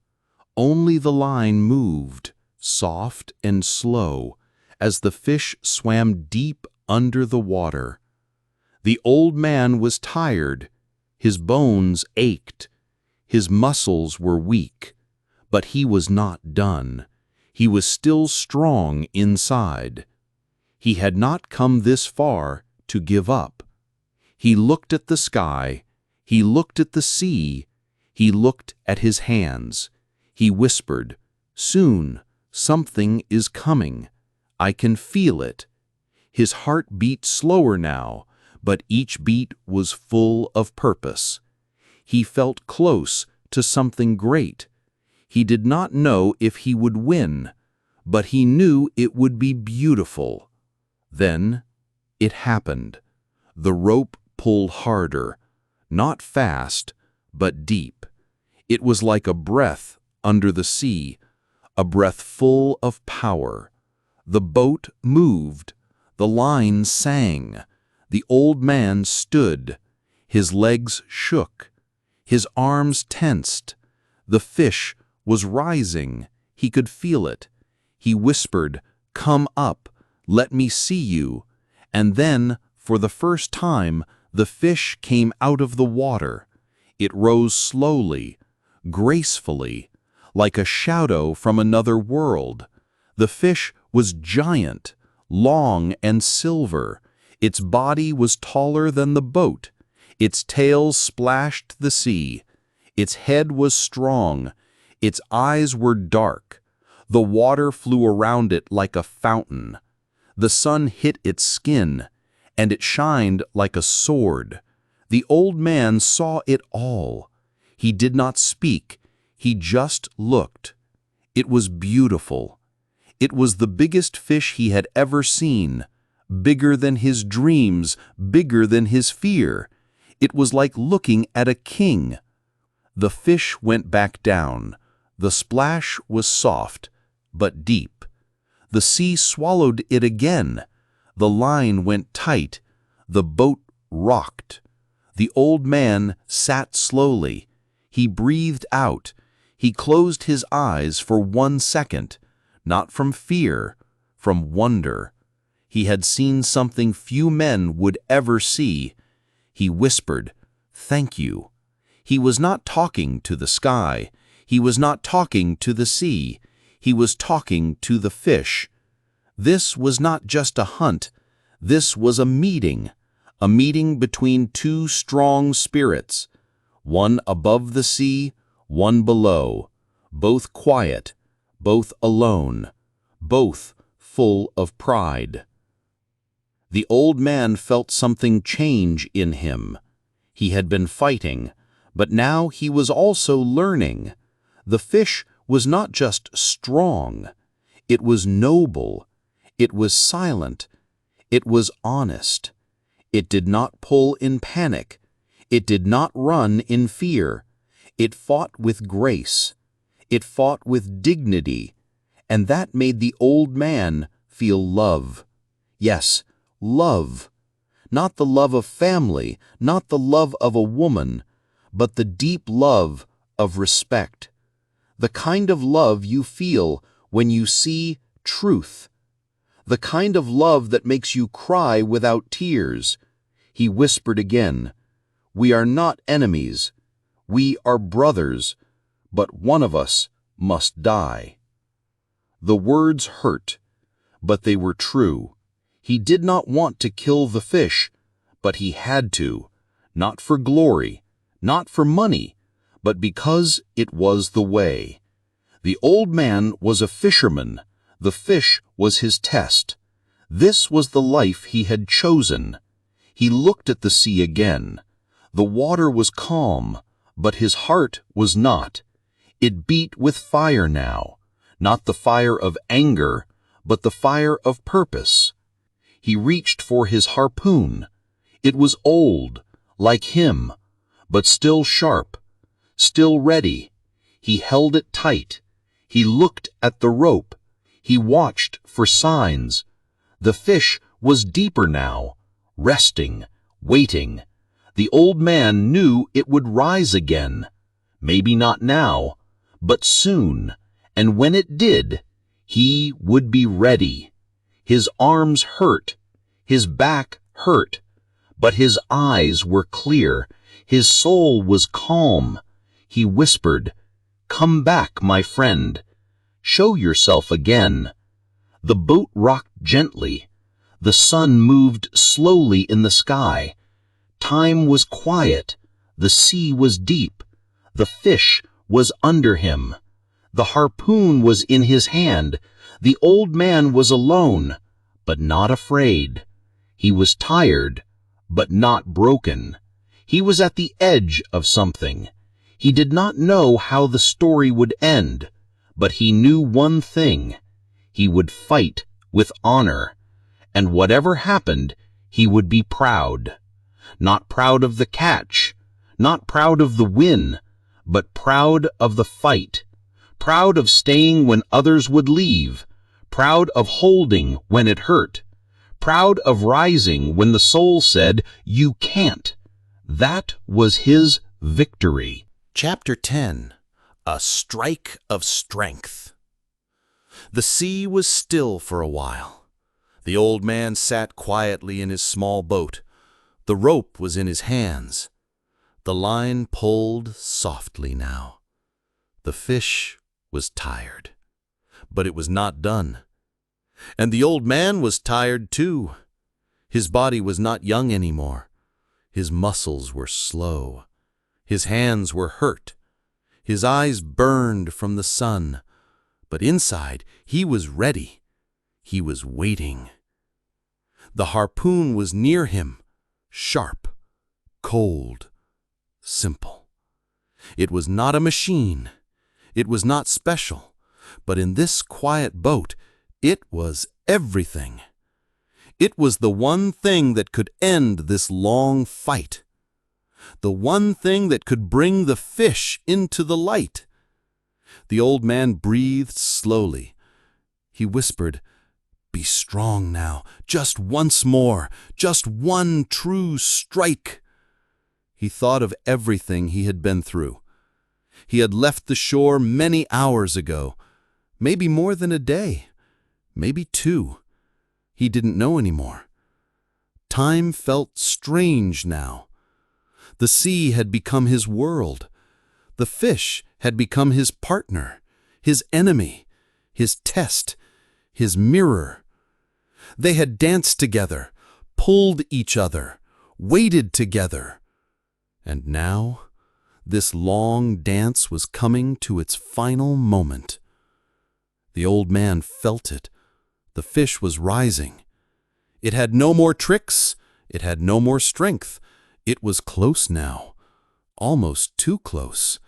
Only the line moved, soft and slow, as the fish swam deep under the water. The old man was tired. His bones ached. His muscles were weak. But he was not done. He was still strong inside. He had not come this far to give up. He looked at the sky. He looked at the sea. He looked at his hands. He whispered, "Soon, something is coming. I can feel it." His heart beat slower now, but each beat was full of purpose. He felt close to something great. He did not know if he would win, but he knew it would be beautiful. Then it happened. The rope pulled harder, not fast, but deep. It was like a breath under the sea, a breath full of power. The boat moved. The line sang. The old man stood. His legs shook. His arms tensed. The fish was rising. He could feel it. He whispered, "Come up. Let me see you." And then, for the first time, the fish came out of the water. It rose slowly, gracefully, like a shadow from another world. The fish was giant, long and silver. Its body was taller than the boat. Its tail splashed the sea. Its head was strong. Its eyes were dark. The water flew around it like a fountain. The sun hit its skin, and it shined like a sword. The old man saw it all. He did not speak. He just looked. It was beautiful. It was the biggest fish he had ever seen, bigger than his dreams, bigger than his fear. It was like looking at a king. The fish went back down. The splash was soft, but deep. The sea swallowed it again. The line went tight. The boat rocked. The old man sat slowly. He breathed out. He closed his eyes for 1 second. not from fear, from wonder. He had seen something few men would ever see. He whispered, "Thank you." He was not talking to the sky. He was not talking to the sea. He was talking to the fish. This was not just a hunt. This was a meeting between two strong spirits, one above the sea, one below, both quiet, both alone, both full of pride. The old man felt something change in him. He had been fighting, but now he was also learning. The fish was not just strong. It was noble. It was silent. It was honest. It did not pull in panic. It did not run in fear. It fought with grace. It fought with dignity. And that made the old man feel love. Yes, love. Not the love of family, not the love of a woman, but the deep love of respect. The kind of love you feel when you see truth. The kind of love that makes you cry without tears. He whispered again, "We are not enemies. We are brothers, but one of us must die." The words hurt, but they were true. He did not want to kill the fish, but he had to, not for glory, not for money, but because it was the way. The old man was a fisherman. The fish was his test. This was the life he had chosen. He looked at the sea again. The water was calm, but his heart was not. It beat with fire now, not the fire of anger, but the fire of purpose. He reached for his harpoon. It was old, like him, but still sharp, still ready. He held it tight. He looked at the rope. He watched for signs. The fish was deeper now, resting, waiting. The old man knew it would rise again. Maybe not now, but soon. And when it did, he would be ready. His arms hurt. His back hurt. But his eyes were clear. His soul was calm. He whispered, "Come back, my friend. Show yourself again." The boat rocked gently. The sun moved slowly in the sky. Time was quiet. The sea was deep. The fish was under him. The harpoon was in his hand. The old man was alone, but not afraid. He was tired, but not broken. He was at the edge of something. He did not know how the story would end, but he knew one thing. He would fight with honor, and whatever happened, he would be proud. Not proud of the catch, not proud of the win, but proud of the fight. Proud of staying when others would leave. Proud of holding when it hurt. Proud of rising when the soul said, "You can't." That was his victory. Chapter 10. A Strike of Strength. The sea was still for a while. The old man sat quietly in his small boat. The rope was in his hands. The line pulled softly now. The fish was tired, but it was not done. And the old man was tired too. His body was not young anymore. His muscles were slow. His hands were hurt. His eyes burned from the sun. But inside, he was ready. He was waiting. The harpoon was near him, sharp, cold, simple. It was not a machine. It was not special. But in this quiet boat, it was everything. It was the one thing that could end this long fight. The one thing that could bring the fish into the light. The old man breathed slowly. He whispered, "Be strong now, just once more, just one true strike." He thought of everything he had been through. He had left the shore many hours ago. Maybe more than a day. Maybe 2. He didn't know anymore. Time felt strange now. The sea had become his world. The fish had become his partner, his enemy, his test, his mirror. They had danced together, pulled each other, waited together. And now, this long dance was coming to its final moment. The old man felt it. The fish was rising. It had no more tricks. It had no more strength. It was close now, almost too close.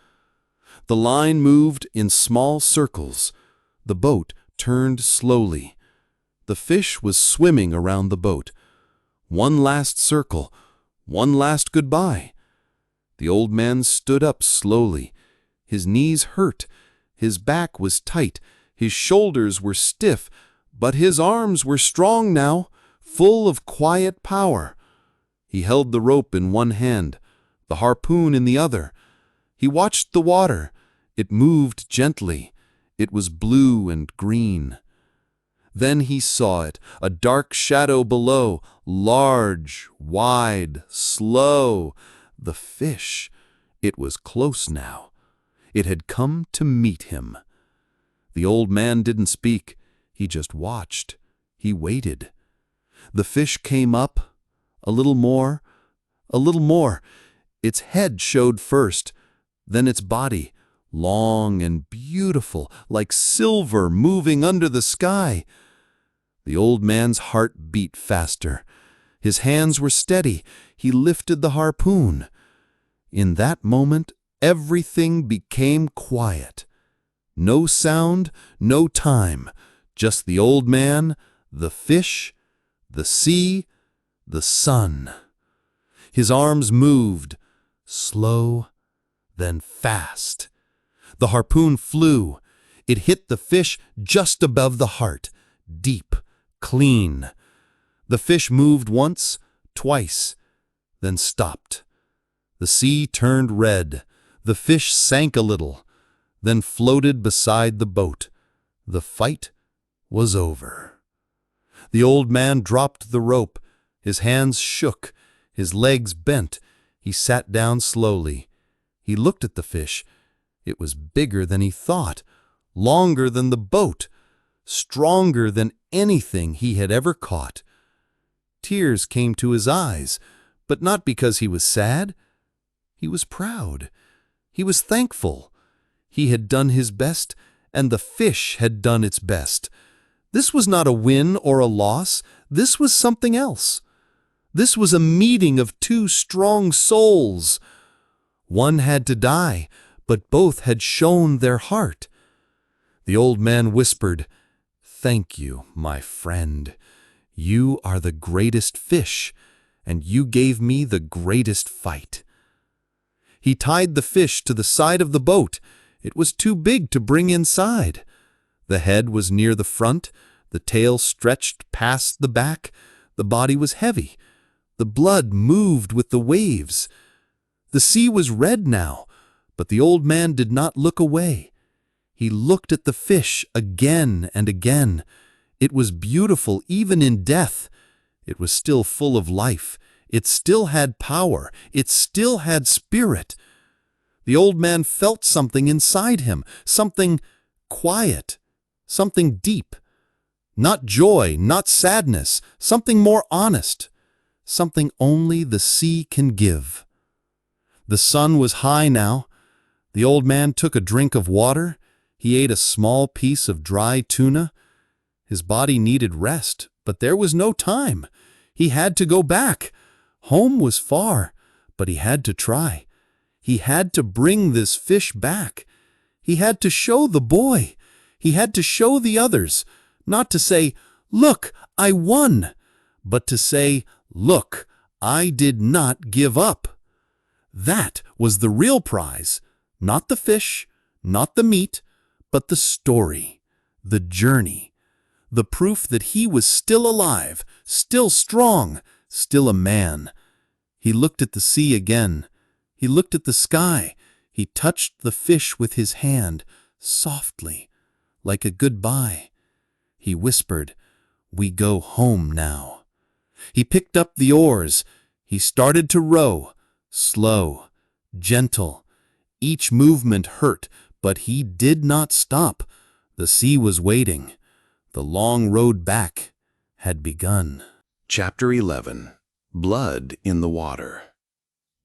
The line moved in small circles. The boat turned slowly. The fish was swimming around the boat. One last circle, one last goodbye. The old man stood up slowly. His knees hurt. His back was tight. His shoulders were stiff, but his arms were strong now, full of quiet power. He held the rope in one hand, the harpoon in the other. He watched the water. It moved gently. It was blue and green. Then he saw it, a dark shadow below, large, wide, slow. The fish. It was close now. It had come to meet him. The old man didn't speak. He just watched. He waited. The fish came up, a little more, a little more. Its head showed first, then its body, long and beautiful, like silver moving under the sky. The old man's heart beat faster. His hands were steady. He lifted the harpoon. In that moment, everything became quiet. No sound, no time, just the old man, the fish, the sea, the sun. His arms moved, slow, then fast. The harpoon flew. It hit the fish just above the heart, deep, clean. The fish moved once, twice, then stopped. The sea turned red. The fish sank a little, then floated beside the boat. The fight was over. The old man dropped the rope. His hands shook. His legs bent. He sat down slowly. He looked at the fish. It was bigger than he thought, longer than the boat, stronger than anything he had ever caught. Tears came to his eyes, but not because he was sad. He was proud. He was thankful. He had done his best, and the fish had done its best. This was not a win or a loss. This was something else. This was a meeting of two strong souls. One had to die, but both had shown their heart. The old man whispered, "Thank you, my friend. You are the greatest fish, and you gave me the greatest fight." He tied the fish to the side of the boat. It was too big to bring inside. The head was near the front. The tail stretched past the back. The body was heavy. The blood moved with the waves. The sea was red now, but the old man did not look away. He looked at the fish again and again. It was beautiful even in death. It was still full of life. It still had power. It still had spirit. The old man felt something inside him, something quiet, something deep. Not joy, not sadness, something more honest, something only the sea can give. The sun was high now. The old man took a drink of water. He ate a small piece of dry tuna. His body needed rest, but there was no time. He had to go back. Home was far, but he had to try. He had to bring this fish back. He had to show the boy. He had to show the others, not to say, "Look, I won," but to say, "Look, I did not give up." That was the real prize, not the fish, not the meat, but the story, the journey, the proof that he was still alive, still strong, still a man. He looked at the sea again. He looked at the sky. He touched the fish with his hand, softly, like a goodbye. He whispered, "We go home now." He picked up the oars. He started to row, slow, gentle. Each movement hurt, but he did not stop. The sea was waiting. The long road back had begun. Chapter 11. Blood in the Water.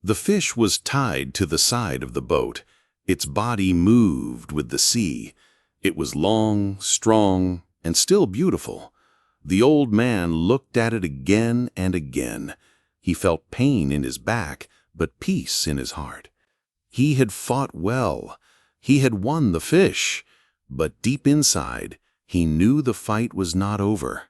The fish was tied to the side of the boat. Its body moved with the sea. It was long, strong, and still beautiful. The old man looked at it again and again. He felt pain in his back, but peace in his heart. He had fought well. He had won the fish. But deep inside, he knew the fight was not over.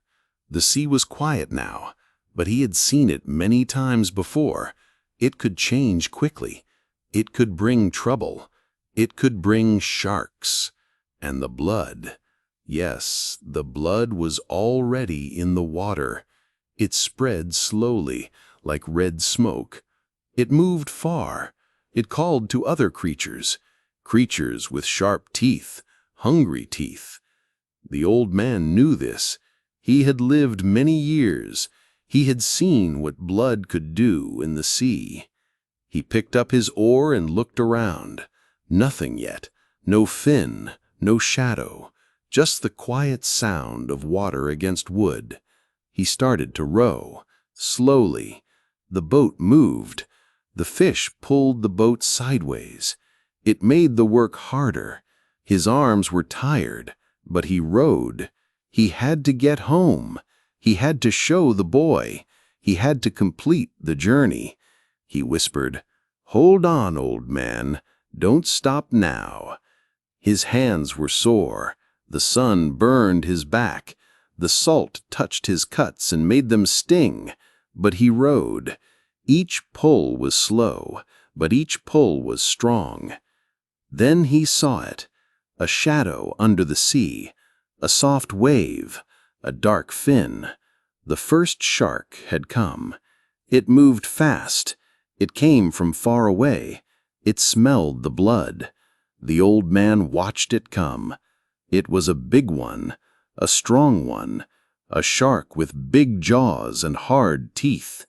The sea was quiet now, but he had seen it many times before. It could change quickly. It could bring trouble. It could bring sharks. And the blood. Yes, the blood was already in the water. It spread slowly, like red smoke. It moved far. It called to other creatures, creatures with sharp teeth, hungry teeth. The old man knew this. He had lived many years. He had seen what blood could do in the sea. He picked up his oar and looked around. Nothing yet. No fin, no shadow. Just the quiet sound of water against wood. He started to row. Slowly. The boat moved. The fish pulled the boat sideways. It made the work harder. His arms were tired, but he rowed. He had to get home. He had to show the boy. He had to complete the journey. He whispered, "Hold on, old man. Don't stop now." His hands were sore. The sun burned his back. The salt touched his cuts and made them sting. But he rowed. Each pull was slow, but each pull was strong. Then he saw it. A shadow under the sea. A soft wave. A dark fin. The first shark had come. It moved fast. It came from far away. It smelled the blood. The old man watched it come. It was a big one, a strong one, a shark with big jaws and hard teeth.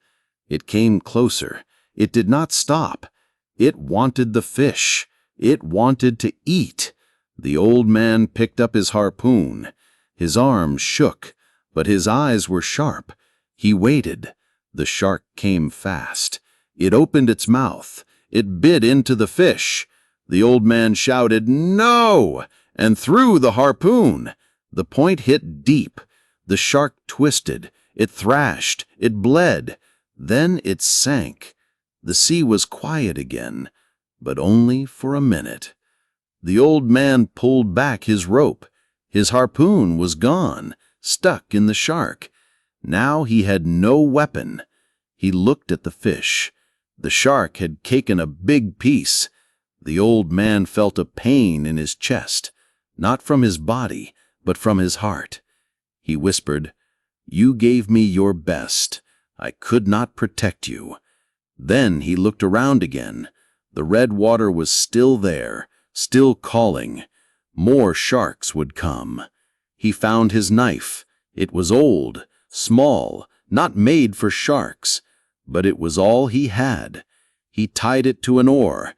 It came closer. It did not stop. It wanted the fish. It wanted to eat. The old man picked up his harpoon. His arms shook, but his eyes were sharp. He waited. The shark came fast. It opened its mouth. It bit into the fish. The old man shouted, "No!" and threw the harpoon. The point hit deep. The shark twisted. It thrashed. It bled. Then it sank. The sea was quiet again, but only for a minute. The old man pulled back his rope. His harpoon was gone, stuck in the shark. Now he had no weapon. He looked at the fish. The shark had taken a big piece. The old man felt a pain in his chest, not from his body, but from his heart. He whispered, "You gave me your best. I could not protect you." Then he looked around again. The red water was still there, still calling. More sharks would come. He found his knife. It was old, small, not made for sharks, but it was all he had. He tied it to an oar.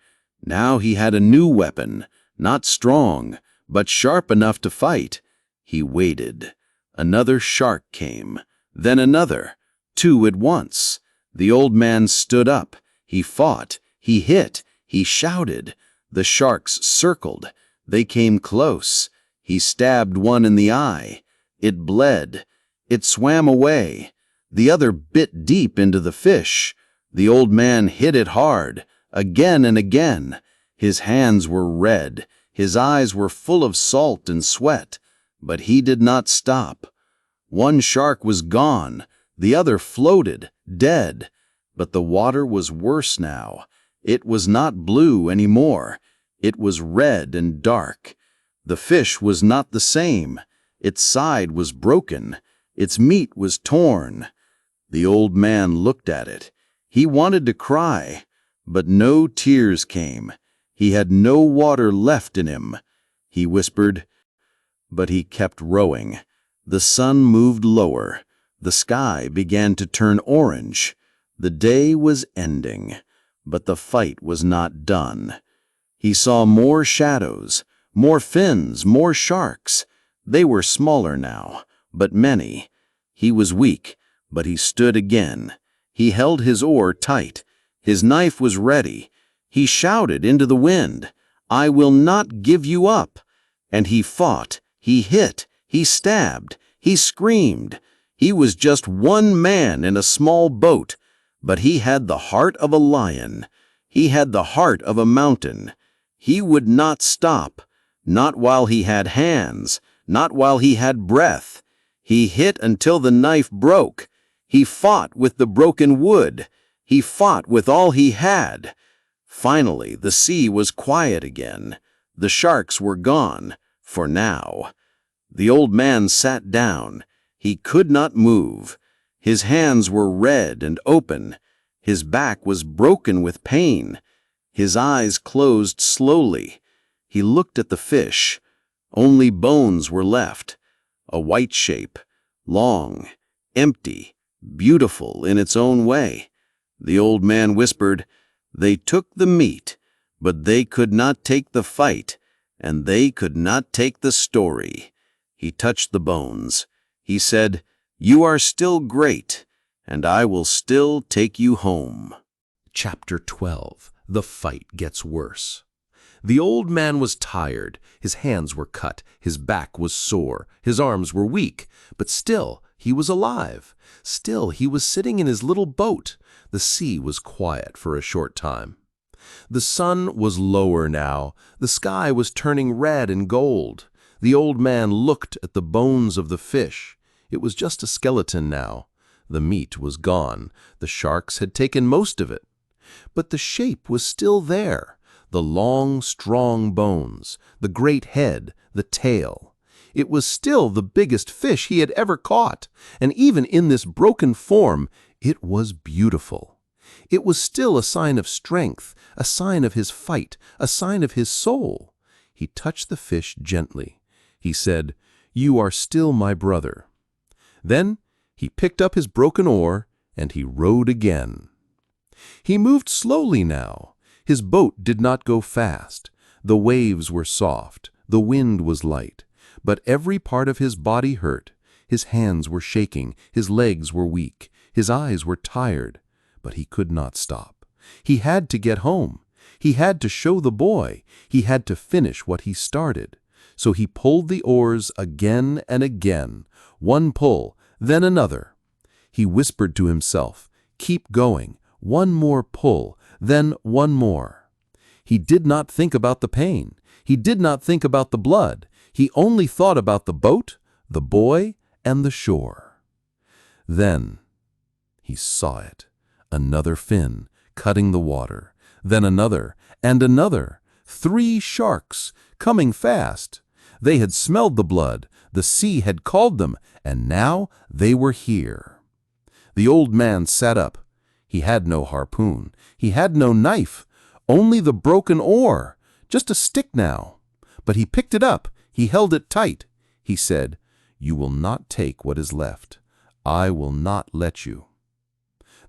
Now he had a new weapon, not strong, but sharp enough to fight. He waited. Another shark came, then another, 2 at once. The old man stood up. He fought. He hit. He shouted. The sharks circled. They came close. He stabbed one in the eye. It bled. It swam away. The other bit deep into the fish. The old man hit it hard, again and again. His hands were red. His eyes were full of salt and sweat. But he did not stop. One shark was gone. The other floated, dead. But the water was worse now. It was not blue anymore. It was red and dark. The fish was not the same. Its side was broken. Its meat was torn. The old man looked at it. He wanted to cry, but no tears came. He had no water left in him. He whispered, But he kept rowing. The sun moved lower. The sky began to turn orange. The day was ending, but the fight was not done. He saw more shadows, more fins, more sharks. They were smaller now, but many. He was weak, but he stood again. He held his oar tight. His knife was ready. He shouted into the wind, "I will not give you up." And he fought, he hit, he stabbed, he screamed. He was just one man in a small boat, but he had the heart of a lion. He had the heart of a mountain. He would not stop, not while he had hands, not while he had breath. He hit until the knife broke. He fought with the broken wood. He fought with all he had. Finally, the sea was quiet again. The sharks were gone, for now. The old man sat down. He could not move. His hands were red and open. His back was broken with pain. His eyes closed slowly. He looked at the fish. Only bones were left. A white shape, long, empty, beautiful in its own way. The old man whispered, "They took the meat, but they could not take the fight, and they could not take the story." He touched the bones. He said, "You are still great, and I will still take you home." Chapter 12. The fight gets worse. The old man was tired. His hands were cut. His back was sore. His arms were weak. But still, he was alive. Still, he was sitting in his little boat. The sea was quiet for a short time. The sun was lower now. The sky was turning red and gold. The old man looked at the bones of the fish. It was just a skeleton now. The meat was gone. The sharks had taken most of it. But the shape was still there. The long, strong bones, the great head, the tail. It was still the biggest fish he had ever caught, and even in this broken form, it was beautiful. It was still a sign of strength, a sign of his fight, a sign of his soul. He touched the fish gently. He said, "You are still my brother." Then he picked up his broken oar, and he rowed again. He moved slowly now. His boat did not go fast. The waves were soft. The wind was light. But every part of his body hurt. His hands were shaking. His legs were weak. His eyes were tired. But he could not stop. He had to get home. He had to show the boy. He had to finish what he started. So he pulled the oars again and again. One pull, then another. He whispered to himself, "Keep going. One more pull, then one more." He did not think about the pain. He did not think about the blood. He only thought about the boat, the boy, and the shore. Then he saw it. Another fin, cutting the water. Then another, and another. 3 sharks, coming fast. They had smelled the blood. The sea had called them, and now they were here. The old man sat up. He had no harpoon. He had no knife. Only the broken oar. Just a stick now. But he picked it up. He held it tight. He said, "You will not take what is left. I will not let you."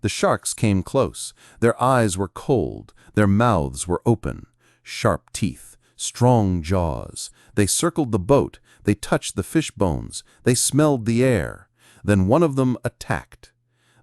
The sharks came close. Their eyes were cold. Their mouths were open. Sharp teeth. Strong jaws. They circled the boat. They touched the fish bones. They smelled the air. Then one of them attacked.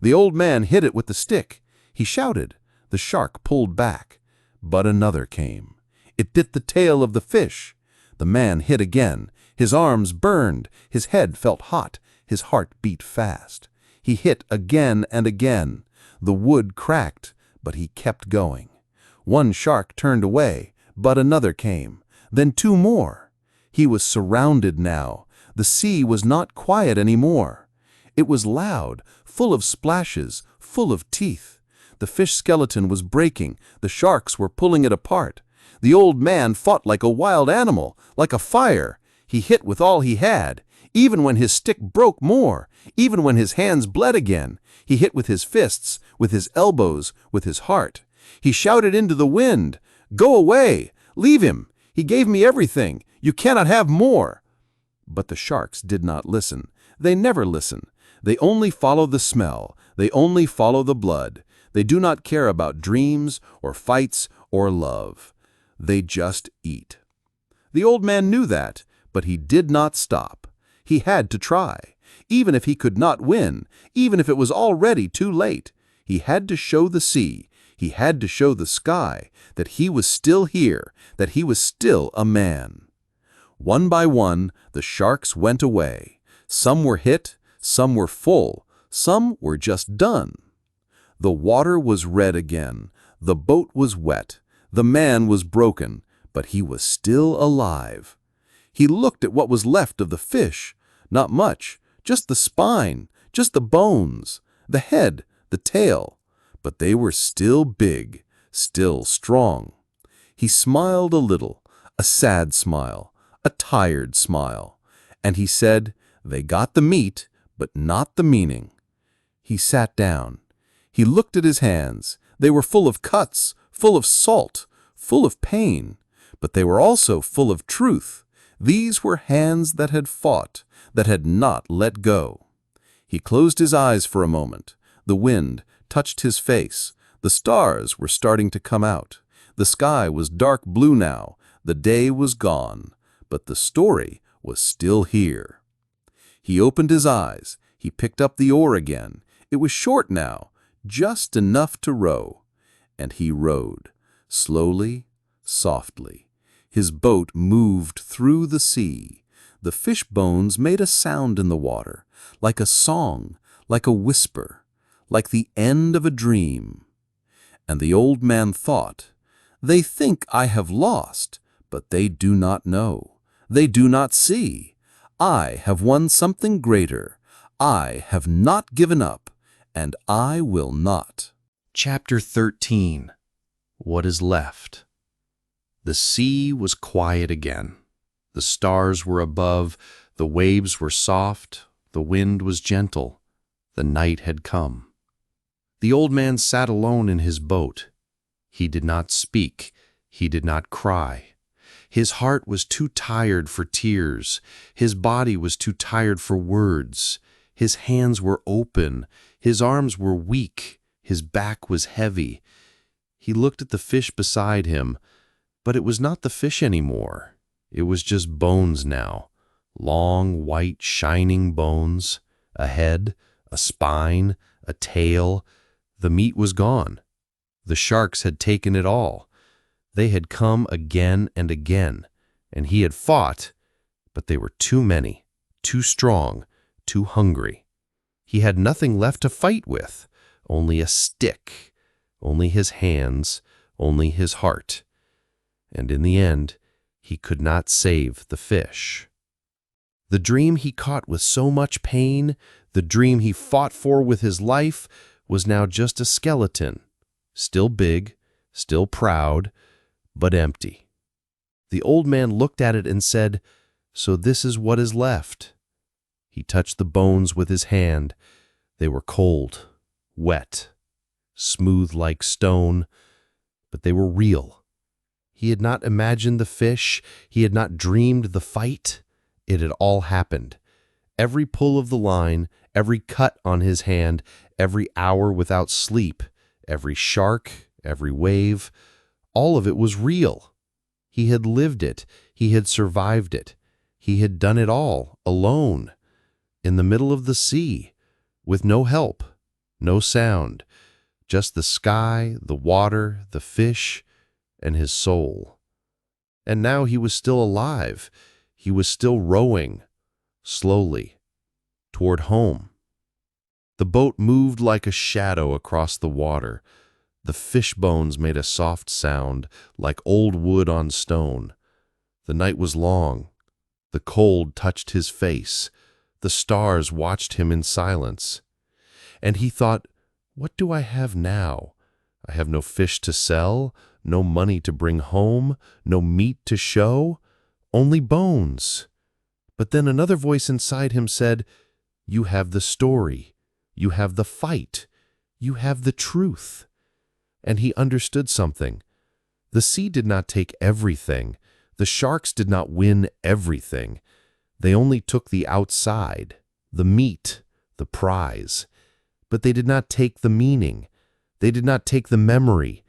The old man hit it with the stick. He shouted. The shark pulled back. But another came. It bit the tail of the fish. The man hit again. His arms burned. His head felt hot. His heart beat fast. He hit again and again. The wood cracked, but he kept going. One shark turned away, but another came. Then 2 more. He was surrounded now. The sea was not quiet anymore. It was loud, full of splashes, full of teeth. The fish skeleton was breaking. The sharks were pulling it apart. The old man fought like a wild animal, like a fire. He hit with all he had. Even when his stick broke more, even when his hands bled again, he hit with his fists, with his elbows, with his heart. He shouted into the wind, "Go away! Leave him! He gave me everything! You cannot have more!" But the sharks did not listen. They never listen. They only follow the smell. They only follow the blood. They do not care about dreams or fights or love. They just eat. The old man knew that, but he did not stop. He had to try. Even if he could not win, even if it was already too late, he had to show the sea, he had to show the sky that he was still here, that he was still a man. One by one, the sharks went away. Some were hit, some were full, some were just done. The water was red again, the boat was wet, the man was broken, but he was still alive. He looked at what was left of the fish. Not much, just the spine, just the bones, the head, the tail. But they were still big, still strong. He smiled a little, a sad smile, a tired smile. And he said, "They got the meat, but not the meaning." He sat down. He looked at his hands. They were full of cuts, full of salt, full of pain. But they were also full of truth. These were hands that had fought, that had not let go. He closed his eyes for a moment. The wind touched his face. The stars were starting to come out. The sky was dark blue now. The day was gone. But the story was still here. He opened his eyes. He picked up the oar again. It was short now, just enough to row. And he rowed, slowly, softly. His boat moved through the sea. The fish bones made a sound in the water, like a song, like a whisper, like the end of a dream. And the old man thought, "They think I have lost, but they do not know. They do not see. I have won something greater. I have not given up, and I will not." Chapter 13. What is left? The sea was quiet again. The stars were above, the waves were soft, the wind was gentle. The night had come. The old man sat alone in his boat. He did not speak. He did not cry. His heart was too tired for tears. His body was too tired for words. His hands were open. His arms were weak. His back was heavy. He looked at the fish beside him, but it was not the fish anymore. It was just bones now. Long, white, shining bones. A head, a spine, a tail. The meat was gone. The sharks had taken it all. They had come again and again, and he had fought, but they were too many, too strong, too hungry. He had nothing left to fight with, only a stick, only his hands, only his heart. And in the end, he could not save the fish. The dream he caught with so much pain, the dream he fought for with his life, was now just a skeleton, still big, still proud, but empty. The old man looked at it and said, "So this is what is left." He touched the bones with his hand. They were cold, wet, smooth like stone, but they were real. He had not imagined the fish. He had not dreamed the fight. It had all happened. Every pull of the line, every cut on his hand, every hour without sleep, every shark, every wave, all of it was real. He had lived it. He had survived it. He had done it all, alone, in the middle of the sea, with no help, no sound, just the sky, the water, the fish, and his soul. And now he was still alive. He was still rowing, slowly, toward home. The boat moved like a shadow across the water. The fish bones made a soft sound, like old wood on stone. The night was long. The cold touched his face. The stars watched him in silence. And he thought, "What do I have now? I have no fish to sell, no money to bring home, no meat to show, only bones." But then another voice inside him said, "You have the story. You have the fight. You have the truth." And he understood something. The sea did not take everything. The sharks did not win everything. They only took the outside, the meat, the prize. But they did not take the meaning. They did not take the memory.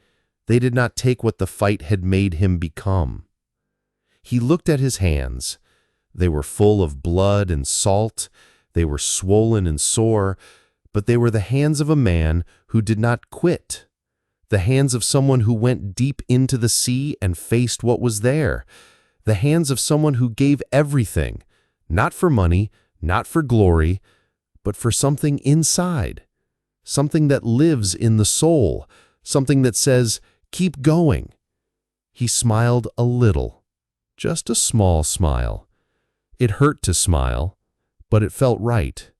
They did not take what the fight had made him become. He looked at his hands. They were full of blood and salt. They were swollen and sore, but they were the hands of a man who did not quit. The hands of someone who went deep into the sea and faced what was there. The hands of someone who gave everything, not for money, not for glory, but for something inside, something that lives in the soul, something that says, "Keep going." He smiled a little, just a small smile. It hurt to smile, but it felt right.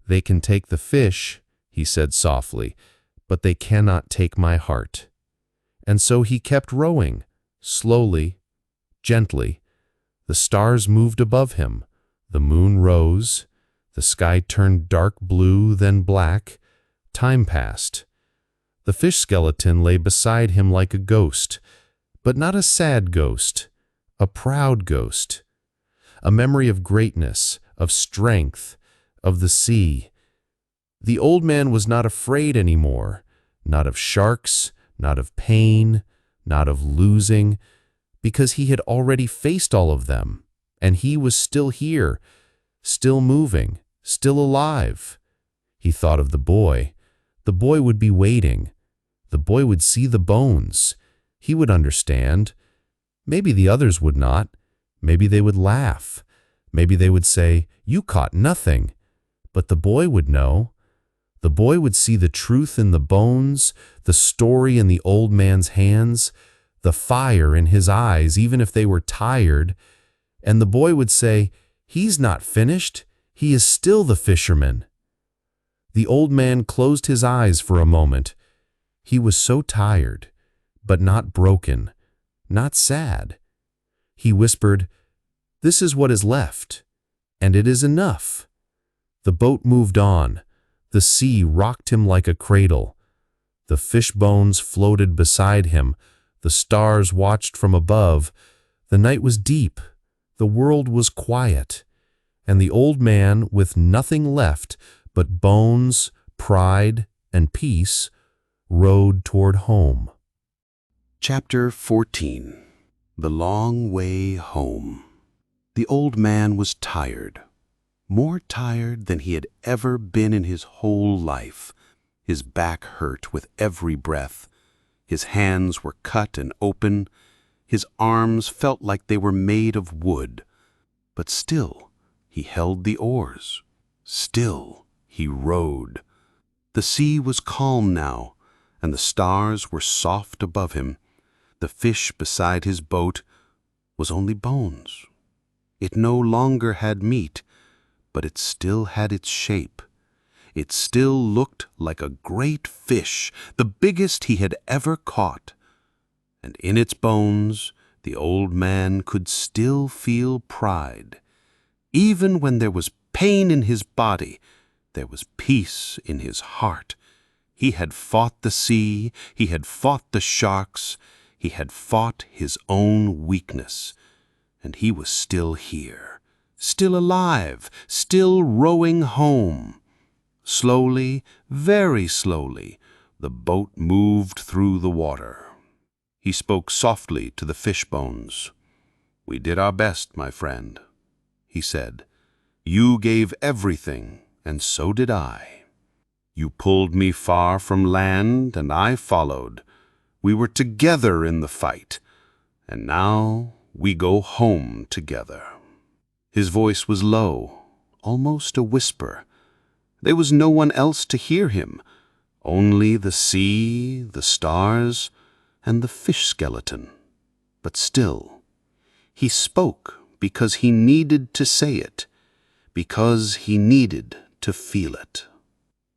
"They can take the fish," he said softly, "but they cannot take my heart." And so he kept rowing, slowly, gently. The stars moved above him. The moon rose. The sky turned dark blue, then black. Time passed. The fish skeleton lay beside him like a ghost, but not a sad ghost, a proud ghost. A memory of greatness, of strength, of the sea. The old man was not afraid anymore, not of sharks, not of pain, not of losing, because he had already faced all of them, and he was still here, still moving, still alive. He thought of the boy. The boy would be waiting. The boy would see the bones. He would understand. Maybe the others would not. Maybe they would laugh. Maybe they would say, "You caught nothing." But the boy would know. The boy would see the truth in the bones, the story in the old man's hands, the fire in his eyes, even if they were tired. And the boy would say, "He's not finished. He is still the fisherman." The old man closed his eyes for a moment. He was so tired, but not broken, not sad. He whispered, "This is what is left, and it is enough." The boat moved on. The sea rocked him like a cradle. The fish bones floated beside him. The stars watched from above. The night was deep. The world was quiet. And the old man, with nothing left but bones, pride, and peace, rowed toward home. Chapter 14. The Long Way Home. The old man was tired, more tired than he had ever been in his whole life. His back hurt with every breath. His hands were cut and open. His arms felt like they were made of wood. But still, he held the oars. Still, he rowed. The sea was calm now, and the stars were soft above him. The fish beside his boat was only bones. It no longer had meat, but it still had its shape. It still looked like a great fish, the biggest he had ever caught. And in its bones, the old man could still feel pride. Even when there was pain in his body, there was peace in his heart. He had fought the sea, he had fought the sharks, he had fought his own weakness. And he was still here, still alive, still rowing home. Slowly, very slowly, the boat moved through the water. He spoke softly to the fish bones. "We did our best, my friend," he said. "You gave everything, and so did I. You pulled me far from land, and I followed. We were together in the fight, and now we go home together." His voice was low, almost a whisper. There was no one else to hear him, only the sea, the stars, and the fish skeleton. But still, he spoke because he needed to say it, because he needed to feel it.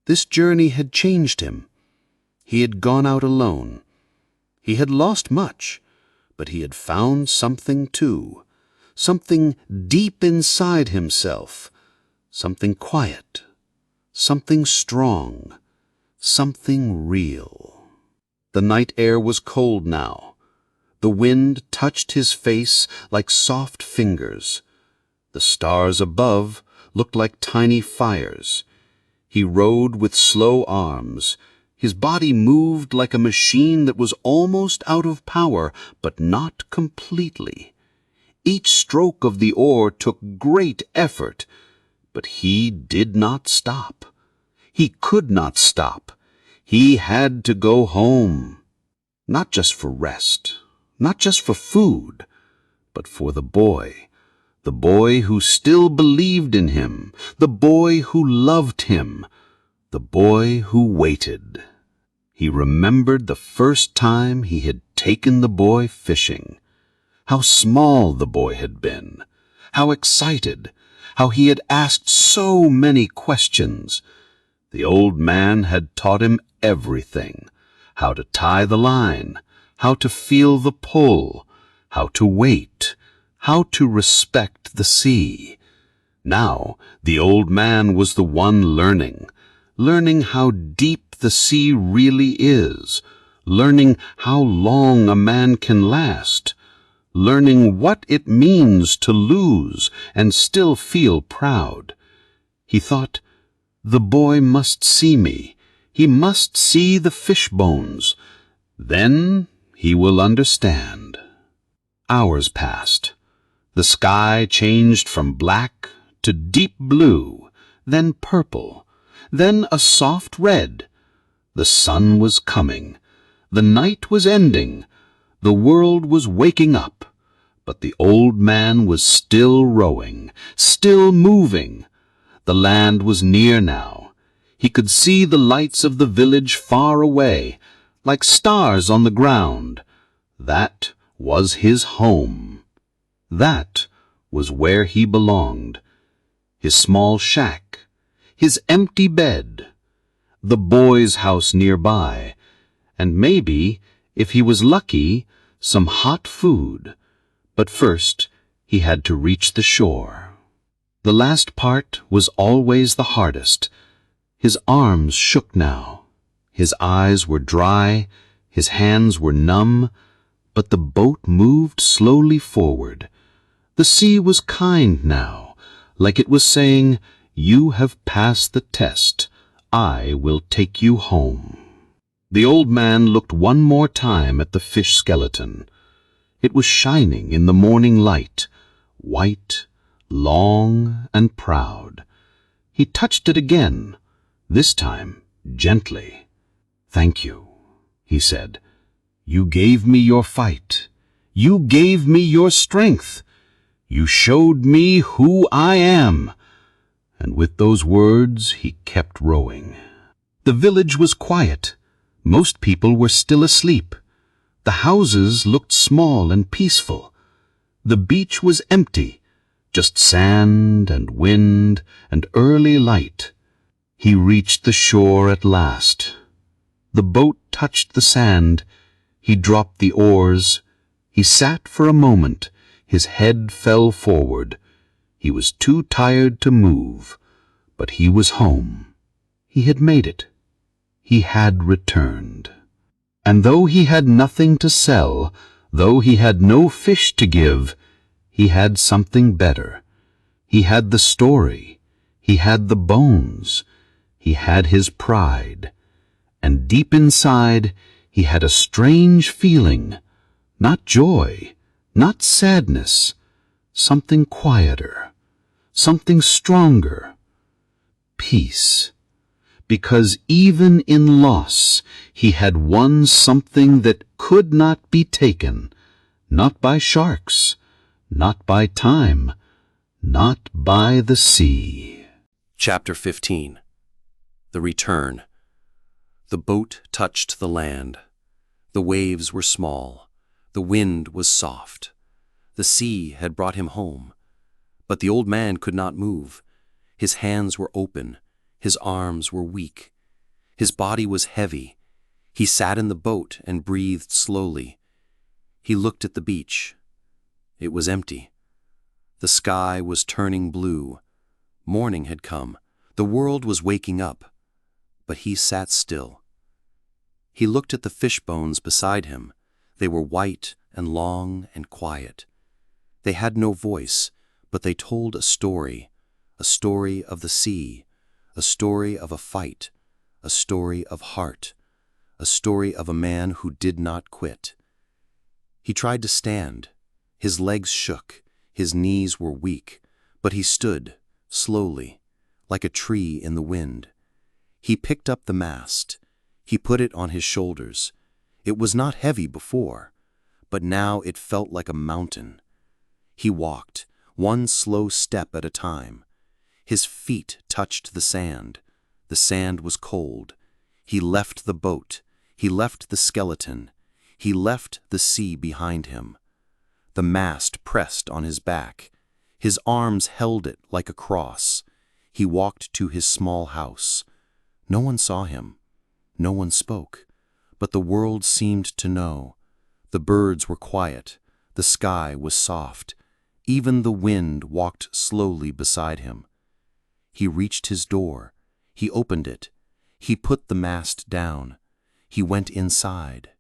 This journey had changed him. He had gone out alone. He had lost much, but he had found something too, something deep inside himself, something quiet, something strong, something real. The night air was cold now. The wind touched his face like soft fingers. The stars above looked like tiny fires. He rowed with slow arms. His body moved like a machine that was almost out of power, but not completely. Each stroke of the oar took great effort, but he did not stop. He could not stop. He had to go home. Not just for rest, not just for food, but for the boy who still believed in him, the boy who loved him, the boy who waited. He remembered the first time he had taken the boy fishing. How small the boy had been, how excited, how he had asked so many questions. The old man had taught him everything: how to tie the line, how to feel the pull, how to wait, how to respect the sea. Now the old man was the one learning how deep the sea really is, learning how long a man can last, learning what it means to lose and still feel proud. He thought, the boy must see me. He must see the fish bones. Then he will understand. Hours passed. The sky changed from black to deep blue, then purple, then a soft red. The sun was coming. The night was ending. The world was waking up. But the old man was still rowing, still moving. The land was near now. He could see the lights of the village far away, like stars on the ground. That was his home. That was where he belonged. His small shack, his empty bed, the boy's house nearby, and maybe, if he was lucky, some hot food. But first, he had to reach the shore. The last part was always the hardest. His arms shook now. His eyes were dry. His hands were numb. But the boat moved slowly forward. The sea was kind now, like it was saying, "You have passed the test. I will take you home." The old man looked one more time at the fish skeleton. It was shining in the morning light, white, long and proud. He touched it again, this time gently. "Thank you," he said. "You gave me your fight. You gave me your strength. You showed me who I am." And with those words he kept rowing. The village was quiet. Most people were still asleep. The houses looked small and peaceful. The beach was empty, just sand and wind and early light. He reached the shore at last. The boat touched the sand. He dropped the oars. He sat for a moment. His head fell forward. He was too tired to move, but he was home. He had made it. He had returned. And though he had nothing to sell, though he had no fish to give, he had something better. He had the story. He had the bones. He had his pride. And deep inside, he had a strange feeling, not joy, not sadness, something quieter, something stronger, peace. Because even in loss, he had won something that could not be taken, not by sharks, not by time, not by the sea. Chapter 15. The Return. The boat touched the land. The waves were small. The wind was soft. The sea had brought him home. But the old man could not move. His hands were open. His arms were weak. His body was heavy. He sat in the boat and breathed slowly. He looked at the beach. It was empty. The sky was turning blue. Morning had come. The world was waking up. But he sat still. He looked at the fish bones beside him. They were white and long and quiet. They had no voice, but they told a story of the sea, a story of a fight, a story of heart, a story of a man who did not quit. He tried to stand. His legs shook, his knees were weak, but he stood, slowly, like a tree in the wind. He picked up the mast. He put it on his shoulders. It was not heavy before, but now it felt like a mountain. He walked, one slow step at a time. His feet touched the sand. The sand was cold. He left the boat. He left the skeleton. He left the sea behind him. The mast pressed on his back. His arms held it like a cross. He walked to his small house. No one saw him. No one spoke. But the world seemed to know. The birds were quiet. The sky was soft. Even the wind walked slowly beside him. He reached his door. He opened it. He put the mast down. He went inside.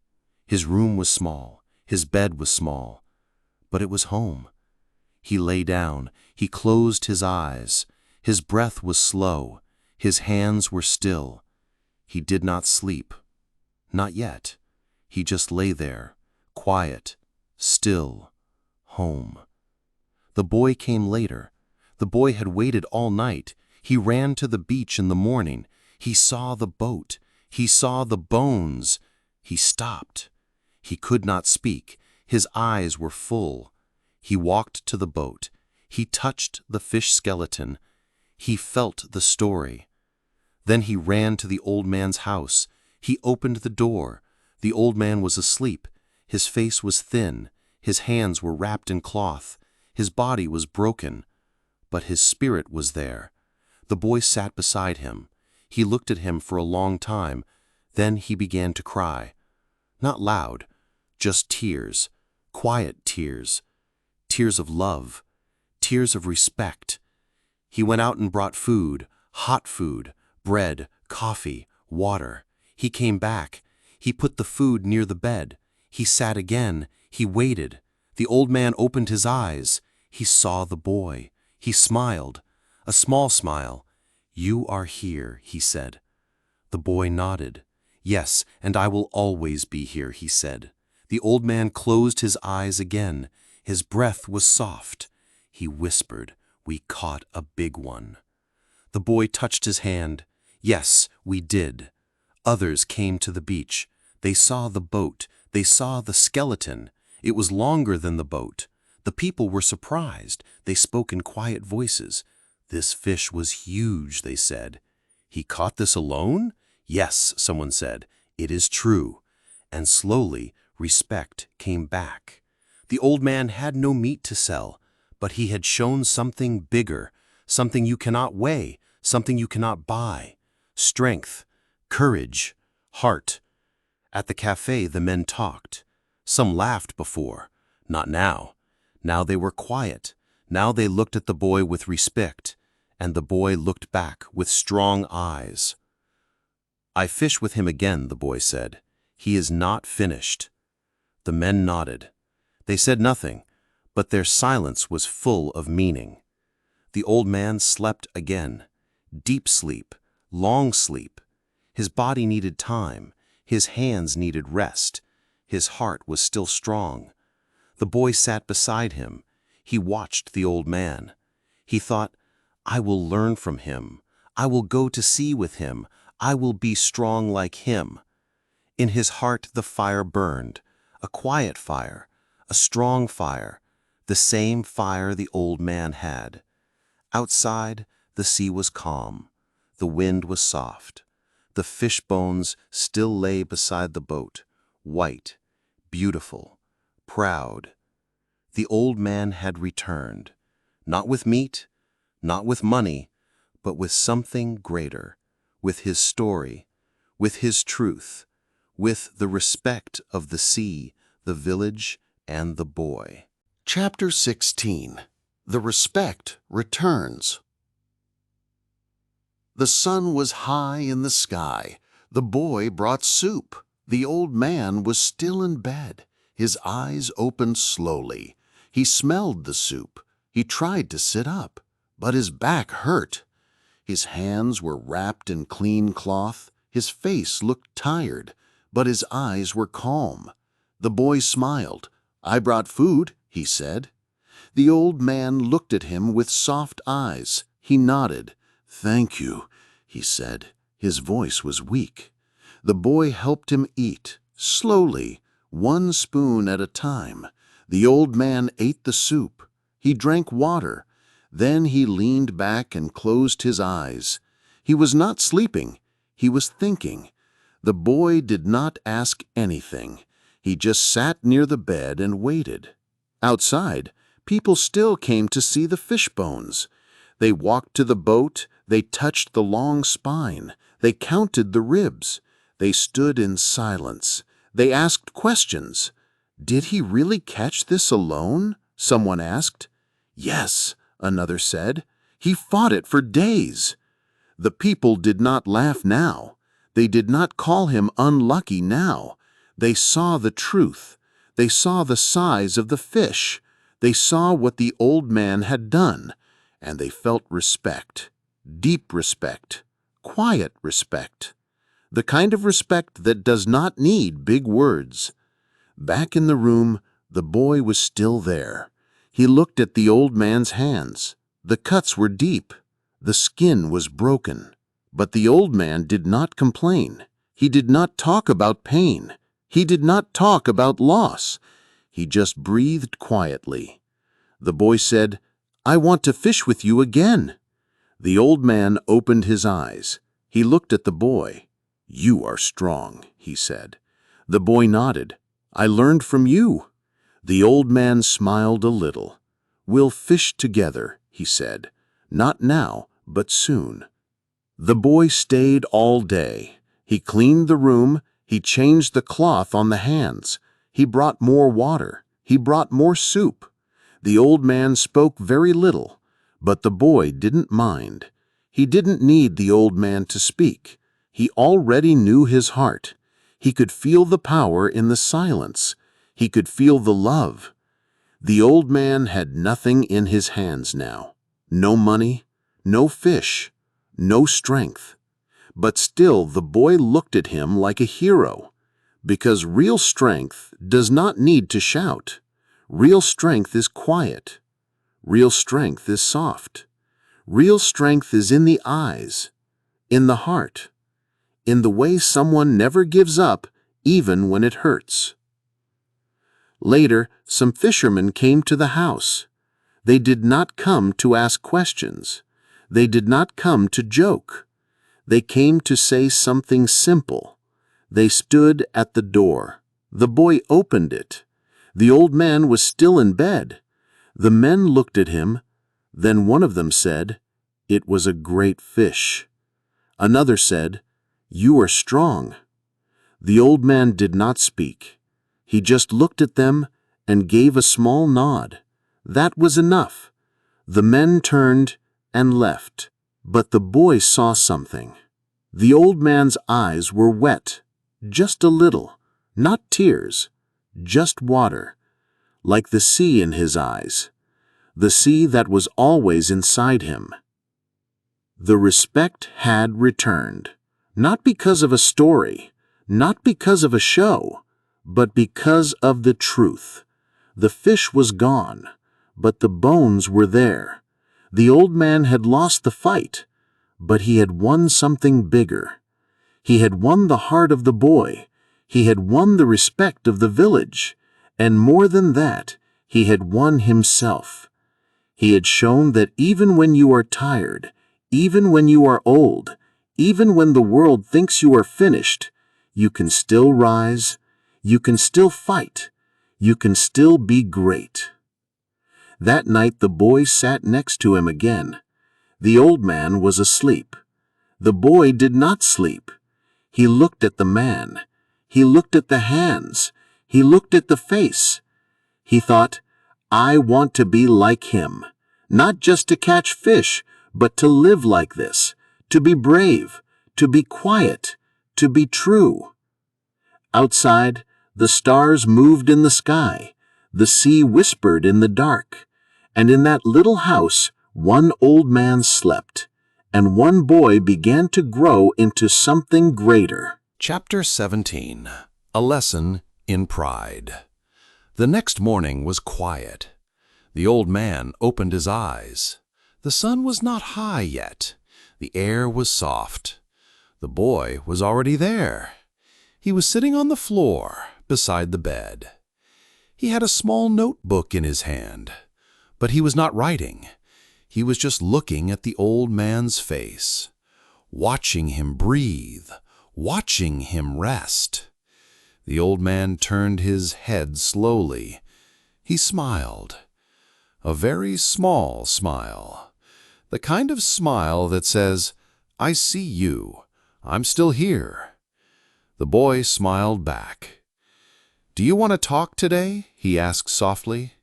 His room was small. His bed was small. But it was home. He lay down. He closed his eyes. His breath was slow. His hands were still. He did not sleep. Not yet. He just lay there, quiet, still, home. The boy came later. The boy had waited all night. He ran to the beach in the morning. He saw the boat. He saw the bones. He stopped. He could not speak. His eyes were full. He walked to the boat. He touched the fish skeleton. He felt the story. Then he ran to the old man's house. He opened the door. The old man was asleep. His face was thin. His hands were wrapped in cloth. His body was broken. But his spirit was there. The boy sat beside him. He looked at him for a long time. Then he began to cry. Not loud, just tears, quiet tears, tears of love, tears of respect. He went out and brought food, hot food, bread, coffee, water. He came back. He put the food near the bed. He sat again. He waited. The old man opened his eyes. He saw the boy. He smiled, a small smile. "You are here," he said. The boy nodded. "Yes, and I will always be here," he said. The old man closed his eyes again. His breath was soft. He whispered, "We caught a big one." The boy touched his hand. "Yes, we did." Others came to the beach. They saw the boat. They saw the skeleton. It was longer than the boat. The people were surprised. They spoke in quiet voices. "This fish was huge," they said. "He caught this alone?" "Yes," someone said. "It is true." And slowly, respect came back. The old man had no meat to sell, but he had shown something bigger, something you cannot weigh, something you cannot buy. Strength, courage, heart. At the cafe, the men talked. Some laughed before, not now. Now they were quiet. Now they looked at the boy with respect, and the boy looked back with strong eyes. "I fish with him again," the boy said. "He is not finished." The men nodded. They said nothing, but their silence was full of meaning. The old man slept again. Deep sleep, long sleep. His body needed time. His hands needed rest. His heart was still strong. The boy sat beside him. He watched the old man. He thought, "I will learn from him. I will go to sea with him. I will be strong like him." In his heart the fire burned, a quiet fire, a strong fire, the same fire the old man had. Outside, the sea was calm. The wind was soft. The fish bones still lay beside the boat, white, beautiful, proud. The old man had returned, not with meat, not with money, but with something greater, with his story, with his truth, with the respect of the sea, the village, and the boy. Chapter 16. The Respect Returns. The sun was high in the sky. The boy brought soup. The old man was still in bed, his eyes opened slowly. He smelled the soup. He tried to sit up, but his back hurt. His hands were wrapped in clean cloth. His face looked tired, but his eyes were calm. The boy smiled. "I brought food," he said. The old man looked at him with soft eyes. He nodded. "Thank you," he said. His voice was weak. The boy helped him eat, slowly, one spoon at a time. The old man ate the soup. He drank water. Then he leaned back and closed his eyes. He was not sleeping. He was thinking. The boy did not ask anything. He just sat near the bed and waited. Outside, people still came to see the fish bones. They walked to the boat. They touched the long spine. They counted the ribs. They stood in silence. They asked questions. "Did he really catch this alone?" someone asked. "Yes," another said. "He fought it for days." The people did not laugh now. They did not call him unlucky now. They saw the truth. They saw the size of the fish. They saw what the old man had done, and they felt respect, deep respect, quiet respect, the kind of respect that does not need big words. Back in the room, the boy was still there. He looked at the old man's hands. The cuts were deep. The skin was broken. But the old man did not complain. He did not talk about pain. He did not talk about loss. He just breathed quietly. The boy said, "I want to fish with you again." The old man opened his eyes. He looked at the boy. "You are strong," he said. The boy nodded. "I learned from you." The old man smiled a little. "We'll fish together," he said. "Not now, but soon." The boy stayed all day. He cleaned the room. He changed the cloth on the hands. He brought more water. He brought more soup. The old man spoke very little, but the boy didn't mind. He didn't need the old man to speak. He already knew his heart. He could feel the power in the silence. He could feel the love. The old man had nothing in his hands now. No money, no fish, no strength. But still the boy looked at him like a hero, because real strength does not need to shout. Real strength is quiet. Real strength is soft. Real strength is in the eyes, in the heart, in the way someone never gives up even when it hurts. Later, some fishermen came to the house. They did not come to ask questions. They did not come to joke. They came to say something simple. They stood at the door. The boy opened it. The old man was still in bed. The men looked at him. Then one of them said, "It was a great fish." Another said, "You are strong." The old man did not speak. He just looked at them and gave a small nod. That was enough. The men turned and left. But the boy saw something. The old man's eyes were wet, just a little, not tears, just water, like the sea in his eyes, the sea that was always inside him. The respect had returned, not because of a story, not because of a show, but because of the truth. The fish was gone, but the bones were there. The old man had lost the fight, but he had won something bigger. He had won the heart of the boy. He had won the respect of the village. And more than that, he had won himself. He had shown that even when you are tired, even when you are old, even when the world thinks you are finished, you can still rise, you can still fight, you can still be great. That night the boy sat next to him again. The old man was asleep. The boy did not sleep. He looked at the man. He looked at the hands. He looked at the face. He thought, "I want to be like him, not just to catch fish, but to live like this, to be brave, to be quiet, to be true." Outside, the stars moved in the sky. The sea whispered in the dark. And in that little house, one old man slept, and one boy began to grow into something greater. Chapter 17. A Lesson in Pride. The next morning was quiet. The old man opened his eyes. The sun was not high yet. The air was soft. The boy was already there. He was sitting on the floor beside the bed. He had a small notebook in his hand, but he was not writing. He was just looking at the old man's face, watching him breathe, watching him rest. The old man turned his head slowly. He smiled. A very small smile. The kind of smile that says, "I see you. I'm still here." The boy smiled back. "Do you want to talk today?" he asked softly.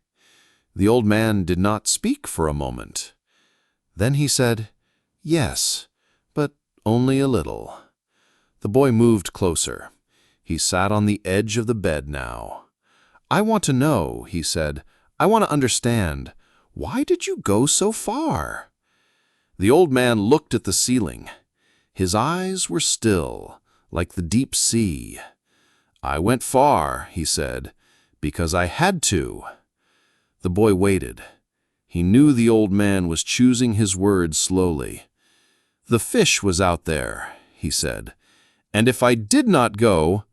The old man did not speak for a moment. Then he said, "Yes, but only a little." The boy moved closer. He sat on the edge of the bed now. "I want to know," he said. "I want to understand. Why did you go so far?" The old man looked at the ceiling. His eyes were still, like the deep sea. "I went far," he said, "because I had to." The boy waited. He knew the old man was choosing his words slowly. "The fish was out there," he said, "and if I did not go,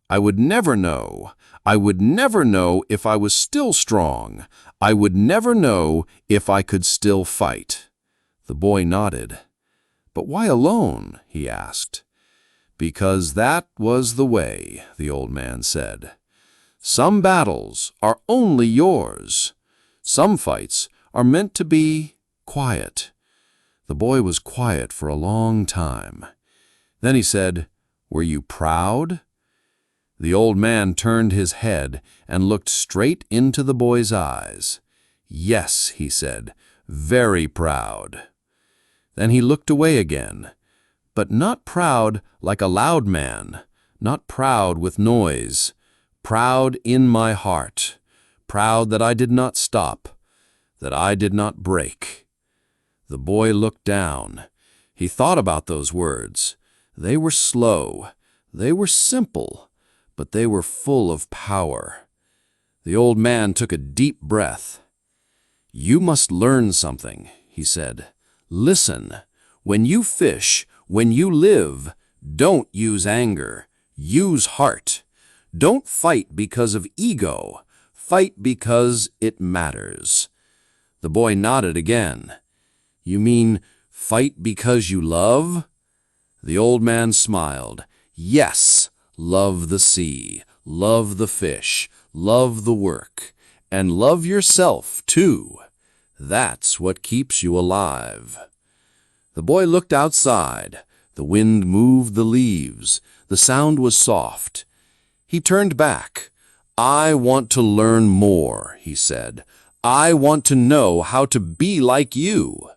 I would never know. I would never know if I was still strong. I would never know if I could still fight." The boy nodded. "But why alone?" he asked. "Because that was the way," the old man said. "Some battles are only yours. Some fights are meant to be quiet." The boy was quiet for a long time. Then he said, "Were you proud?" The old man turned his head and looked straight into the boy's eyes. "Yes," he said, "very proud." Then he looked away again, but not proud like a loud man, not proud with noise, proud in my heart, proud that I did not stop, that I did not break. The boy looked down. He thought about those words. They were slow, they were simple, but they were full of power. The old man took a deep breath. "You must learn something," he said. "Listen, when you fish, when you live, don't use anger, use heart. Don't fight because of ego, fight because it matters." The boy nodded again. "You mean fight because you love?" The old man smiled. "Yes, love the sea, love the fish, love the work, and love yourself too. That's what keeps you alive." The boy looked outside. The wind moved the leaves. The sound was soft. He turned back. "I want to learn more," he said. "I want to know how to be like you."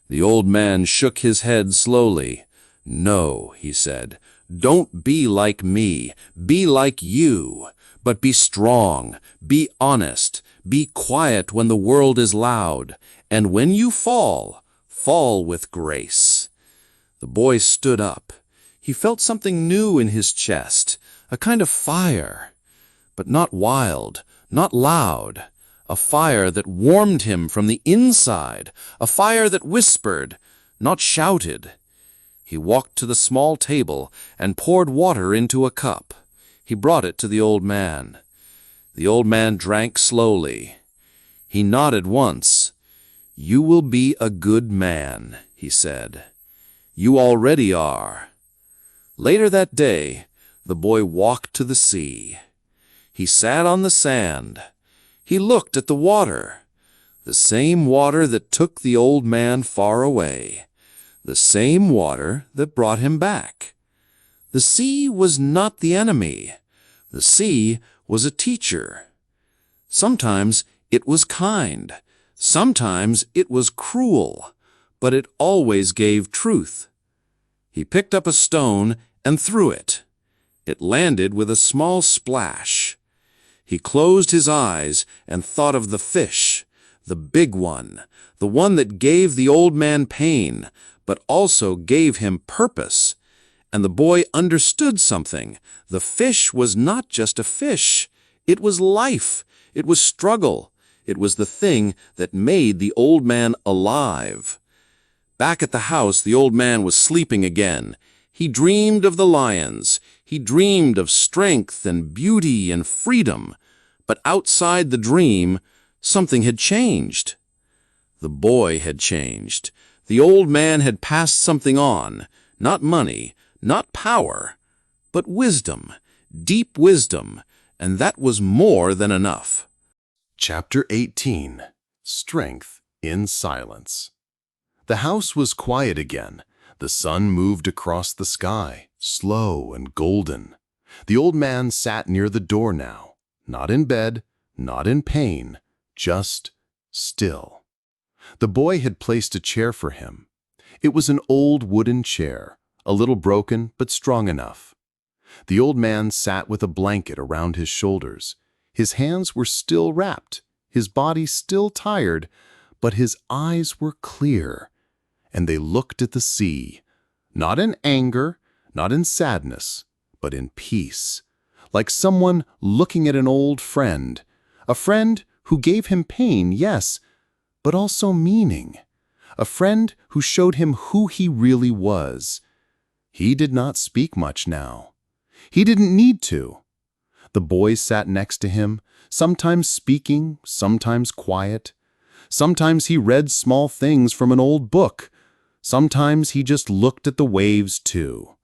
The old man shook his head slowly. "No," he said. "Don't be like me. Be like you. But be strong. Be honest. Be quiet when the world is loud. And when you fall, fall with grace." The boy stood up. He felt something new in his chest, a kind of fire, but not wild, not loud, a fire that warmed him from the inside, a fire that whispered, not shouted. He walked to the small table and poured water into a cup. He brought it to the old man. The old man drank slowly. He nodded once. "You will be a good man," he said. "You already are." Later that day, the boy walked to the sea. He sat on the sand. He looked at the water, the same water that took the old man far away, the same water that brought him back. The sea was not the enemy. The sea was a teacher. Sometimes it was kind. Sometimes it was cruel, but it always gave truth. He picked up a stone and threw it. It landed with a small splash. He closed his eyes and thought of the fish, the big one, the one that gave the old man pain, but also gave him purpose. And the boy understood something. The fish was not just a fish. It was life. It was struggle. It was the thing that made the old man alive. Back at the house, the old man was sleeping again. He dreamed of the lions. He dreamed of strength and beauty and freedom. But outside the dream, something had changed. The boy had changed. The old man had passed something on. Not money, not power, but wisdom, deep wisdom, and that was more than enough. Chapter 18. Strength in Silence. The house was quiet again. The sun moved across the sky, slow and golden. The old man sat near the door now, not in bed, not in pain, just still. The boy had placed a chair for him. It was an old wooden chair, a little broken but strong enough. The old man sat with a blanket around his shoulders. His hands were still wrapped, his body still tired, but his eyes were clear, and they looked at the sea, not in anger, not in sadness, but in peace, like someone looking at an old friend, a friend who gave him pain, yes, but also meaning, a friend who showed him who he really was. He did not speak much now. He didn't need to. The boy sat next to him, sometimes speaking, sometimes quiet. Sometimes he read small things from an old book. Sometimes he just looked at the waves too.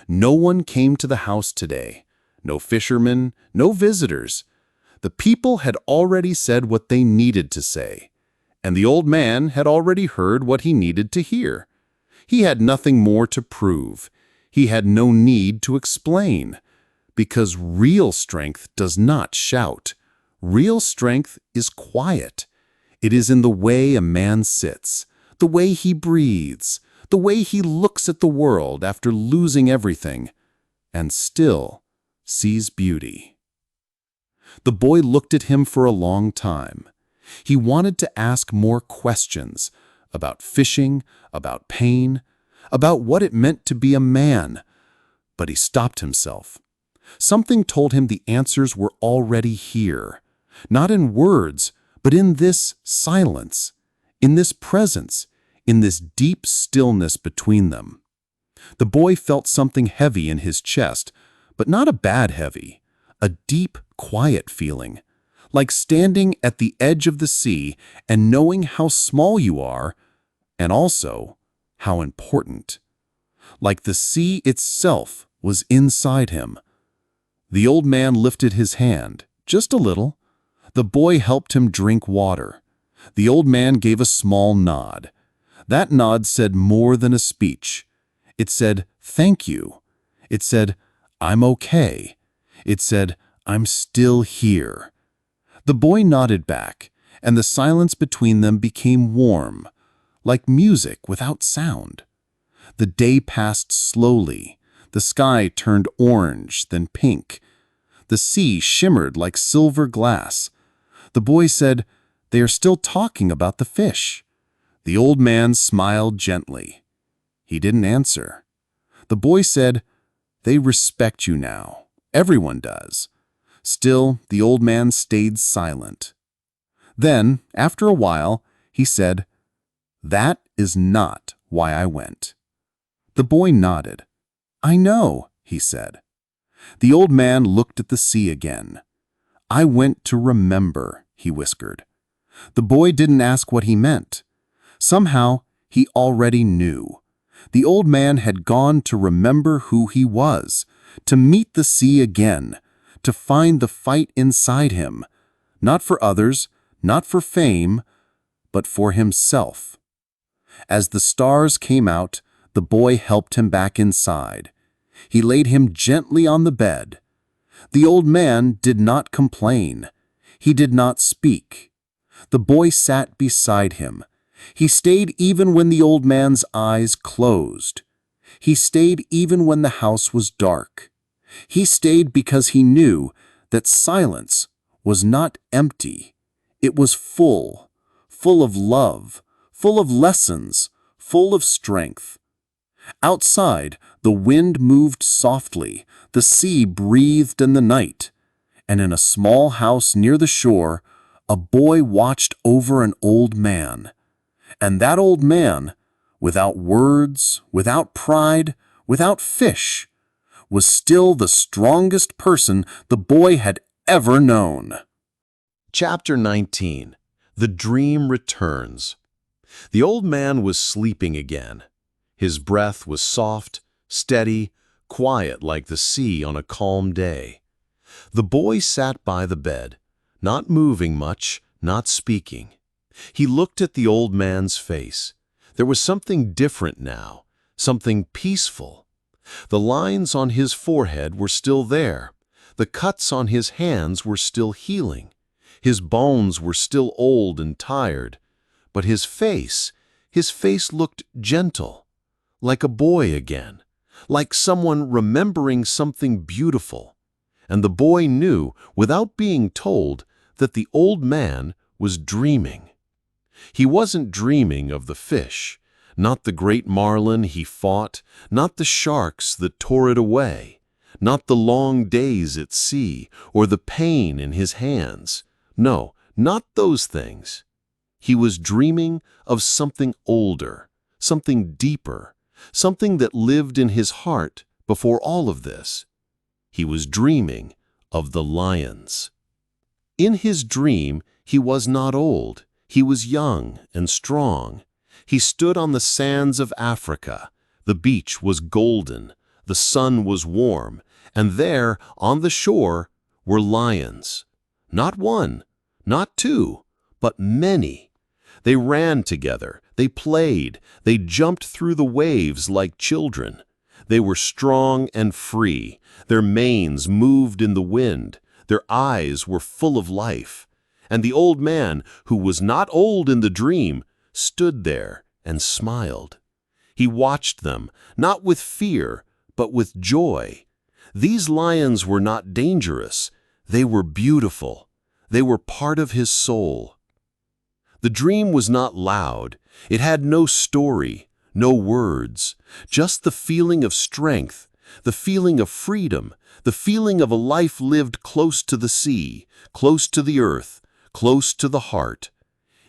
No one came to the house today. No fishermen, no visitors. The people had already said what they needed to say, and the old man had already heard what he needed to hear. He had nothing more to prove. He had no need to explain, because real strength does not shout. Real strength is quiet. It is in the way a man sits, the way he breathes, the way he looks at the world after losing everything, and still sees beauty. The boy looked at him for a long time. He wanted to ask more questions about fishing, about pain, about what it meant to be a man, but he stopped himself. Something told him the answers were already here, not in words, but in this silence, in this presence, in this deep stillness between them. The boy felt something heavy in his chest, but not a bad heavy, a deep, quiet feeling, like standing at the edge of the sea and knowing how small you are, and also how important. Like the sea itself was inside him. The old man lifted his hand, just a little. The boy helped him drink water. The old man gave a small nod. That nod said more than a speech. It said, "Thank you." It said, "I'm okay." It said, "I'm still here." The boy nodded back, and the silence between them became warm, like music without sound. The day passed slowly. The sky turned orange, then pink. The sea shimmered like silver glass. The boy said, "They are still talking about the fish." The old man smiled gently. He didn't answer. The boy said, "They respect you now. Everyone does." Still, the old man stayed silent. Then, after a while, he said, "That is not why I went." The boy nodded. "I know," he said. The old man looked at the sea again. "I went to remember," he whispered. The boy didn't ask what he meant. Somehow, he already knew. The old man had gone to remember who he was, to meet the sea again, to find the fight inside him, not for others, not for fame, but for himself. As the stars came out, the boy helped him back inside. He laid him gently on the bed. The old man did not complain. He did not speak. The boy sat beside him. He stayed even when the old man's eyes closed. He stayed even when the house was dark. He stayed because he knew that silence was not empty. It was full, full of love, full of lessons, full of strength. Outside, the wind moved softly, the sea breathed in the night, and in a small house near the shore, a boy watched over an old man. And that old man, without words, without pride, without fish, was still the strongest person the boy had ever known. Chapter 19. The Dream Returns. The old man was sleeping again. His breath was soft, steady, quiet like the sea on a calm day. The boy sat by the bed, not moving much, not speaking. He looked at the old man's face. There was something different now, something peaceful. The lines on his forehead were still there. The cuts on his hands were still healing. His bones were still old and tired. But his face looked gentle, like a boy again, like someone remembering something beautiful. And the boy knew, without being told, that the old man was dreaming. He wasn't dreaming of the fish, not the great marlin he fought, not the sharks that tore it away, not the long days at sea or the pain in his hands. No, not those things. He was dreaming of something older, something deeper, something that lived in his heart before all of this. He was dreaming of the lions. In his dream, he was not old. He was young and strong. He stood on the sands of Africa. The beach was golden, the sun was warm, and there, on the shore, were lions. Not one, not two, but many. They ran together, they played, they jumped through the waves like children. They were strong and free. Their manes moved in the wind. Their eyes were full of life. And the old man, who was not old in the dream, stood there and smiled. He watched them, not with fear, but with joy. These lions were not dangerous. They were beautiful. They were part of his soul. The dream was not loud. It had no story, no words, just the feeling of strength, the feeling of freedom, the feeling of a life lived close to the sea, close to the earth, close to the heart.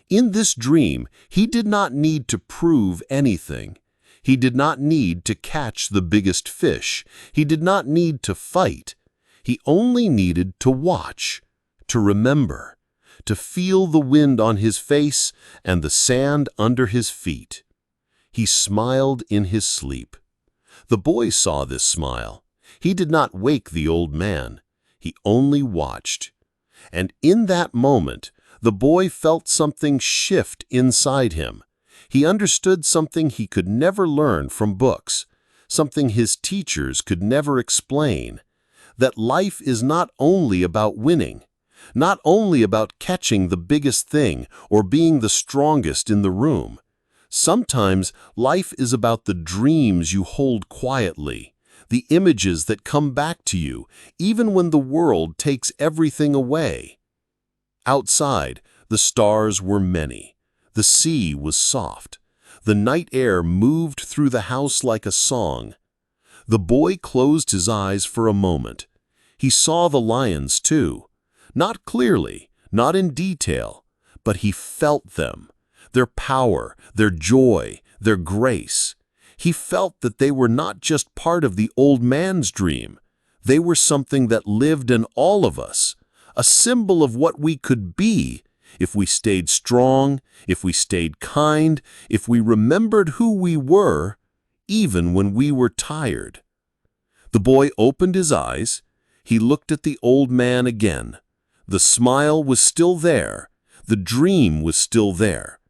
In this dream, he did not need to prove anything. He did not need to catch the biggest fish. He did not need to fight. He only needed to watch, to remember, to feel the wind on his face and the sand under his feet. He smiled in his sleep. The boy saw this smile. He did not wake the old man. He only watched. And in that moment, the boy felt something shift inside him. He understood something he could never learn from books, something his teachers could never explain, that life is not only about winning, not only about catching the biggest thing or being the strongest in the room. Sometimes life is about the dreams you hold quietly, the images that come back to you even when the world takes everything away. Outside, the stars were many. The sea was soft. The night air moved through the house like a song. The boy closed his eyes for a moment. He saw the lions too. Not clearly, not in detail, but he felt them, their power, their joy, their grace. He felt that they were not just part of the old man's dream. They were something that lived in all of us, a symbol of what we could be if we stayed strong, if we stayed kind, if we remembered who we were, even when we were tired. The boy opened his eyes. He looked at the old man again. The smile was still there. The dream was still there.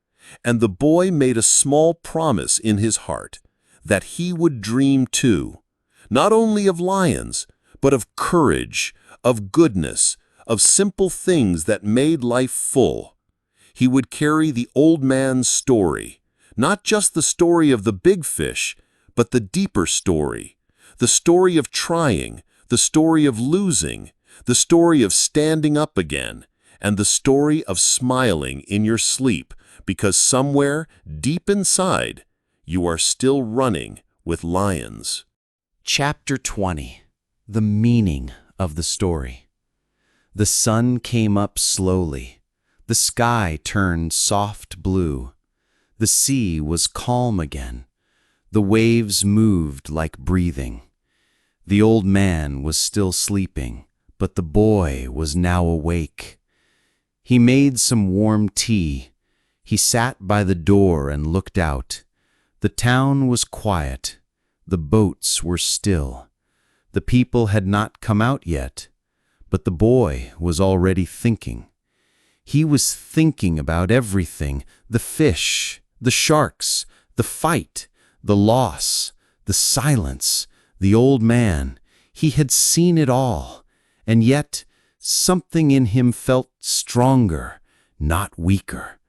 And the boy made a small promise in his heart that he would dream too, not only of lions, but of courage, of goodness, of simple things that made life full. He would carry the old man's story, not just the story of the big fish, but the deeper story, the story of trying, the story of losing, the story of standing up again, and the story of smiling in your sleep because somewhere deep inside, you are still running with lions. Chapter 20. The meaning of the story. The sun came up slowly. The sky turned soft blue. The sea was calm again. The waves moved like breathing. The old man was still sleeping, but the boy was now awake. He made some warm tea. He sat by the door and looked out. The town was quiet. The boats were still. The people had not come out yet, but the boy was already thinking. He was thinking about everything: the fish, the sharks, the fight, the loss, the silence, the old man. He had seen it all, and yet something in him felt stronger, not weaker.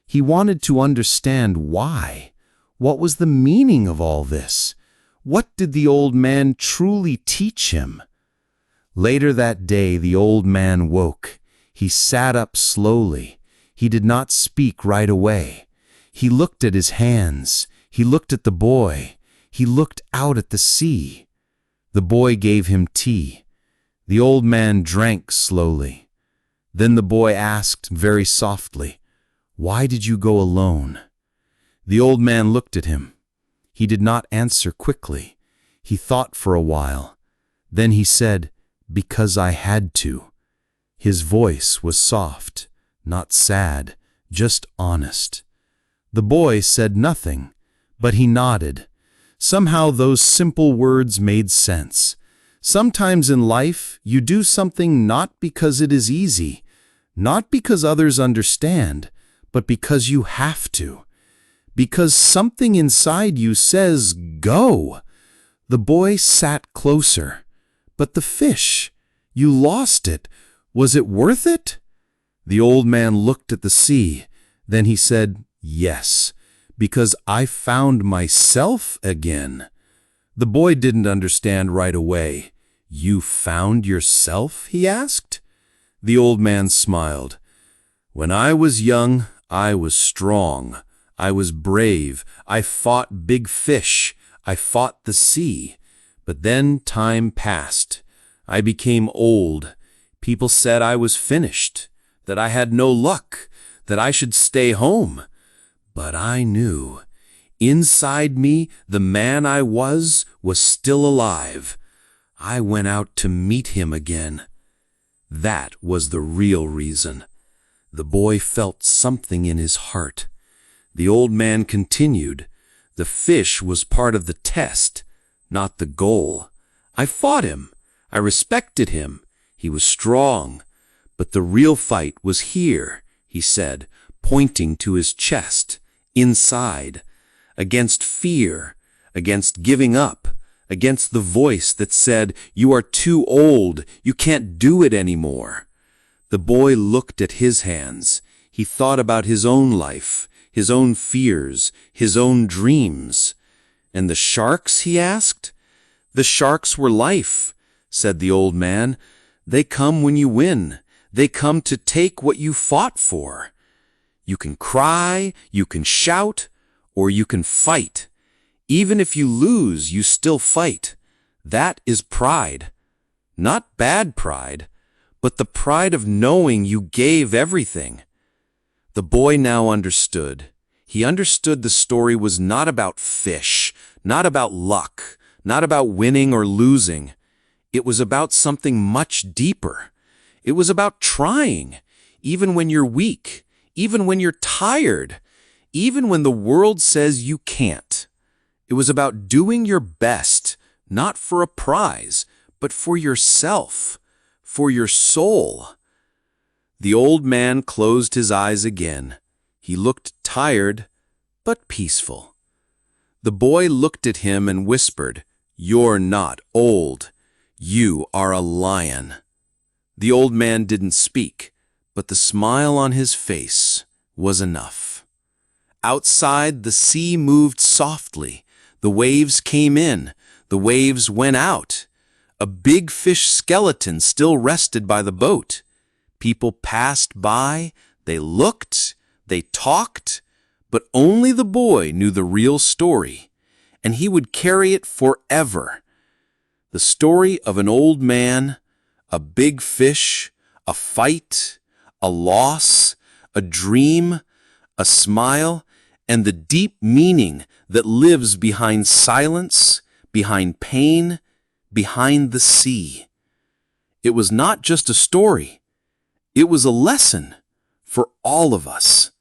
He wanted to understand why. What was the meaning of all this? What did the old man truly teach him? Later that day, the old man woke. He sat up slowly. He did not speak right away. He looked at his hands. He looked at the boy. He looked out at the sea. The boy gave him tea. The old man drank slowly. Then the boy asked very softly, "Why did you go alone?" The old man looked at him. He did not answer quickly. He thought for a while. Then he said, "Because I had to." His voice was soft, not sad, just honest. The boy said nothing, but he nodded. Somehow those simple words made sense. Sometimes in life, you do something not because it is easy, not because others understand, but because you have to. Because something inside you says, "Go." The boy sat closer. "But the fish, you lost it. Was it worth it?" The old man looked at the sea. Then he said, "Yes, because I found myself again." The boy didn't understand right away. "You found yourself?" he asked. The old man smiled. "When I was young, I was strong. I was brave. I fought big fish. I fought the sea. But then time passed. I became old. People said I was finished, that I had no luck, that I should stay home. But I knew. Inside me, the man I was still alive. I went out to meet him again. That was the real reason." The boy felt something in his heart. The old man continued, "The fish was part of the test, not the goal. I fought him. I respected him. He was strong. But the real fight was here," he said, pointing to his chest, inside, against fear, against giving up, against the voice that said, "You are too old. You can't do it anymore." The boy looked at his hands. He thought about his own life, his own fears, his own dreams. "And the sharks?" he asked. "The sharks were life," said the old man. "They come when you win. They come to take what you fought for. You can cry, you can shout, or you can fight. Even if you lose, you still fight. That is pride. Not bad pride, but the pride of knowing you gave everything." The boy now understood. He understood the story was not about fish, not about luck, not about winning or losing. It was about something much deeper. It was about trying, even when you're weak, even when you're tired, even when the world says you can't. It was about doing your best, not for a prize, but for yourself, for your soul. The old man closed his eyes again. He looked tired, but peaceful. The boy looked at him and whispered, "You're not old. You are a lion." The old man didn't speak, but the smile on his face was enough. Outside, the sea moved softly. The waves came in. The waves went out. A big fish skeleton still rested by the boat. People passed by. They looked. They talked, but only the boy knew the real story, and he would carry it forever. The story of an old man, a big fish, a fight, a loss, a dream, a smile, and the deep meaning that lives behind silence, behind pain, behind the sea. It was not just a story. It was a lesson for all of us.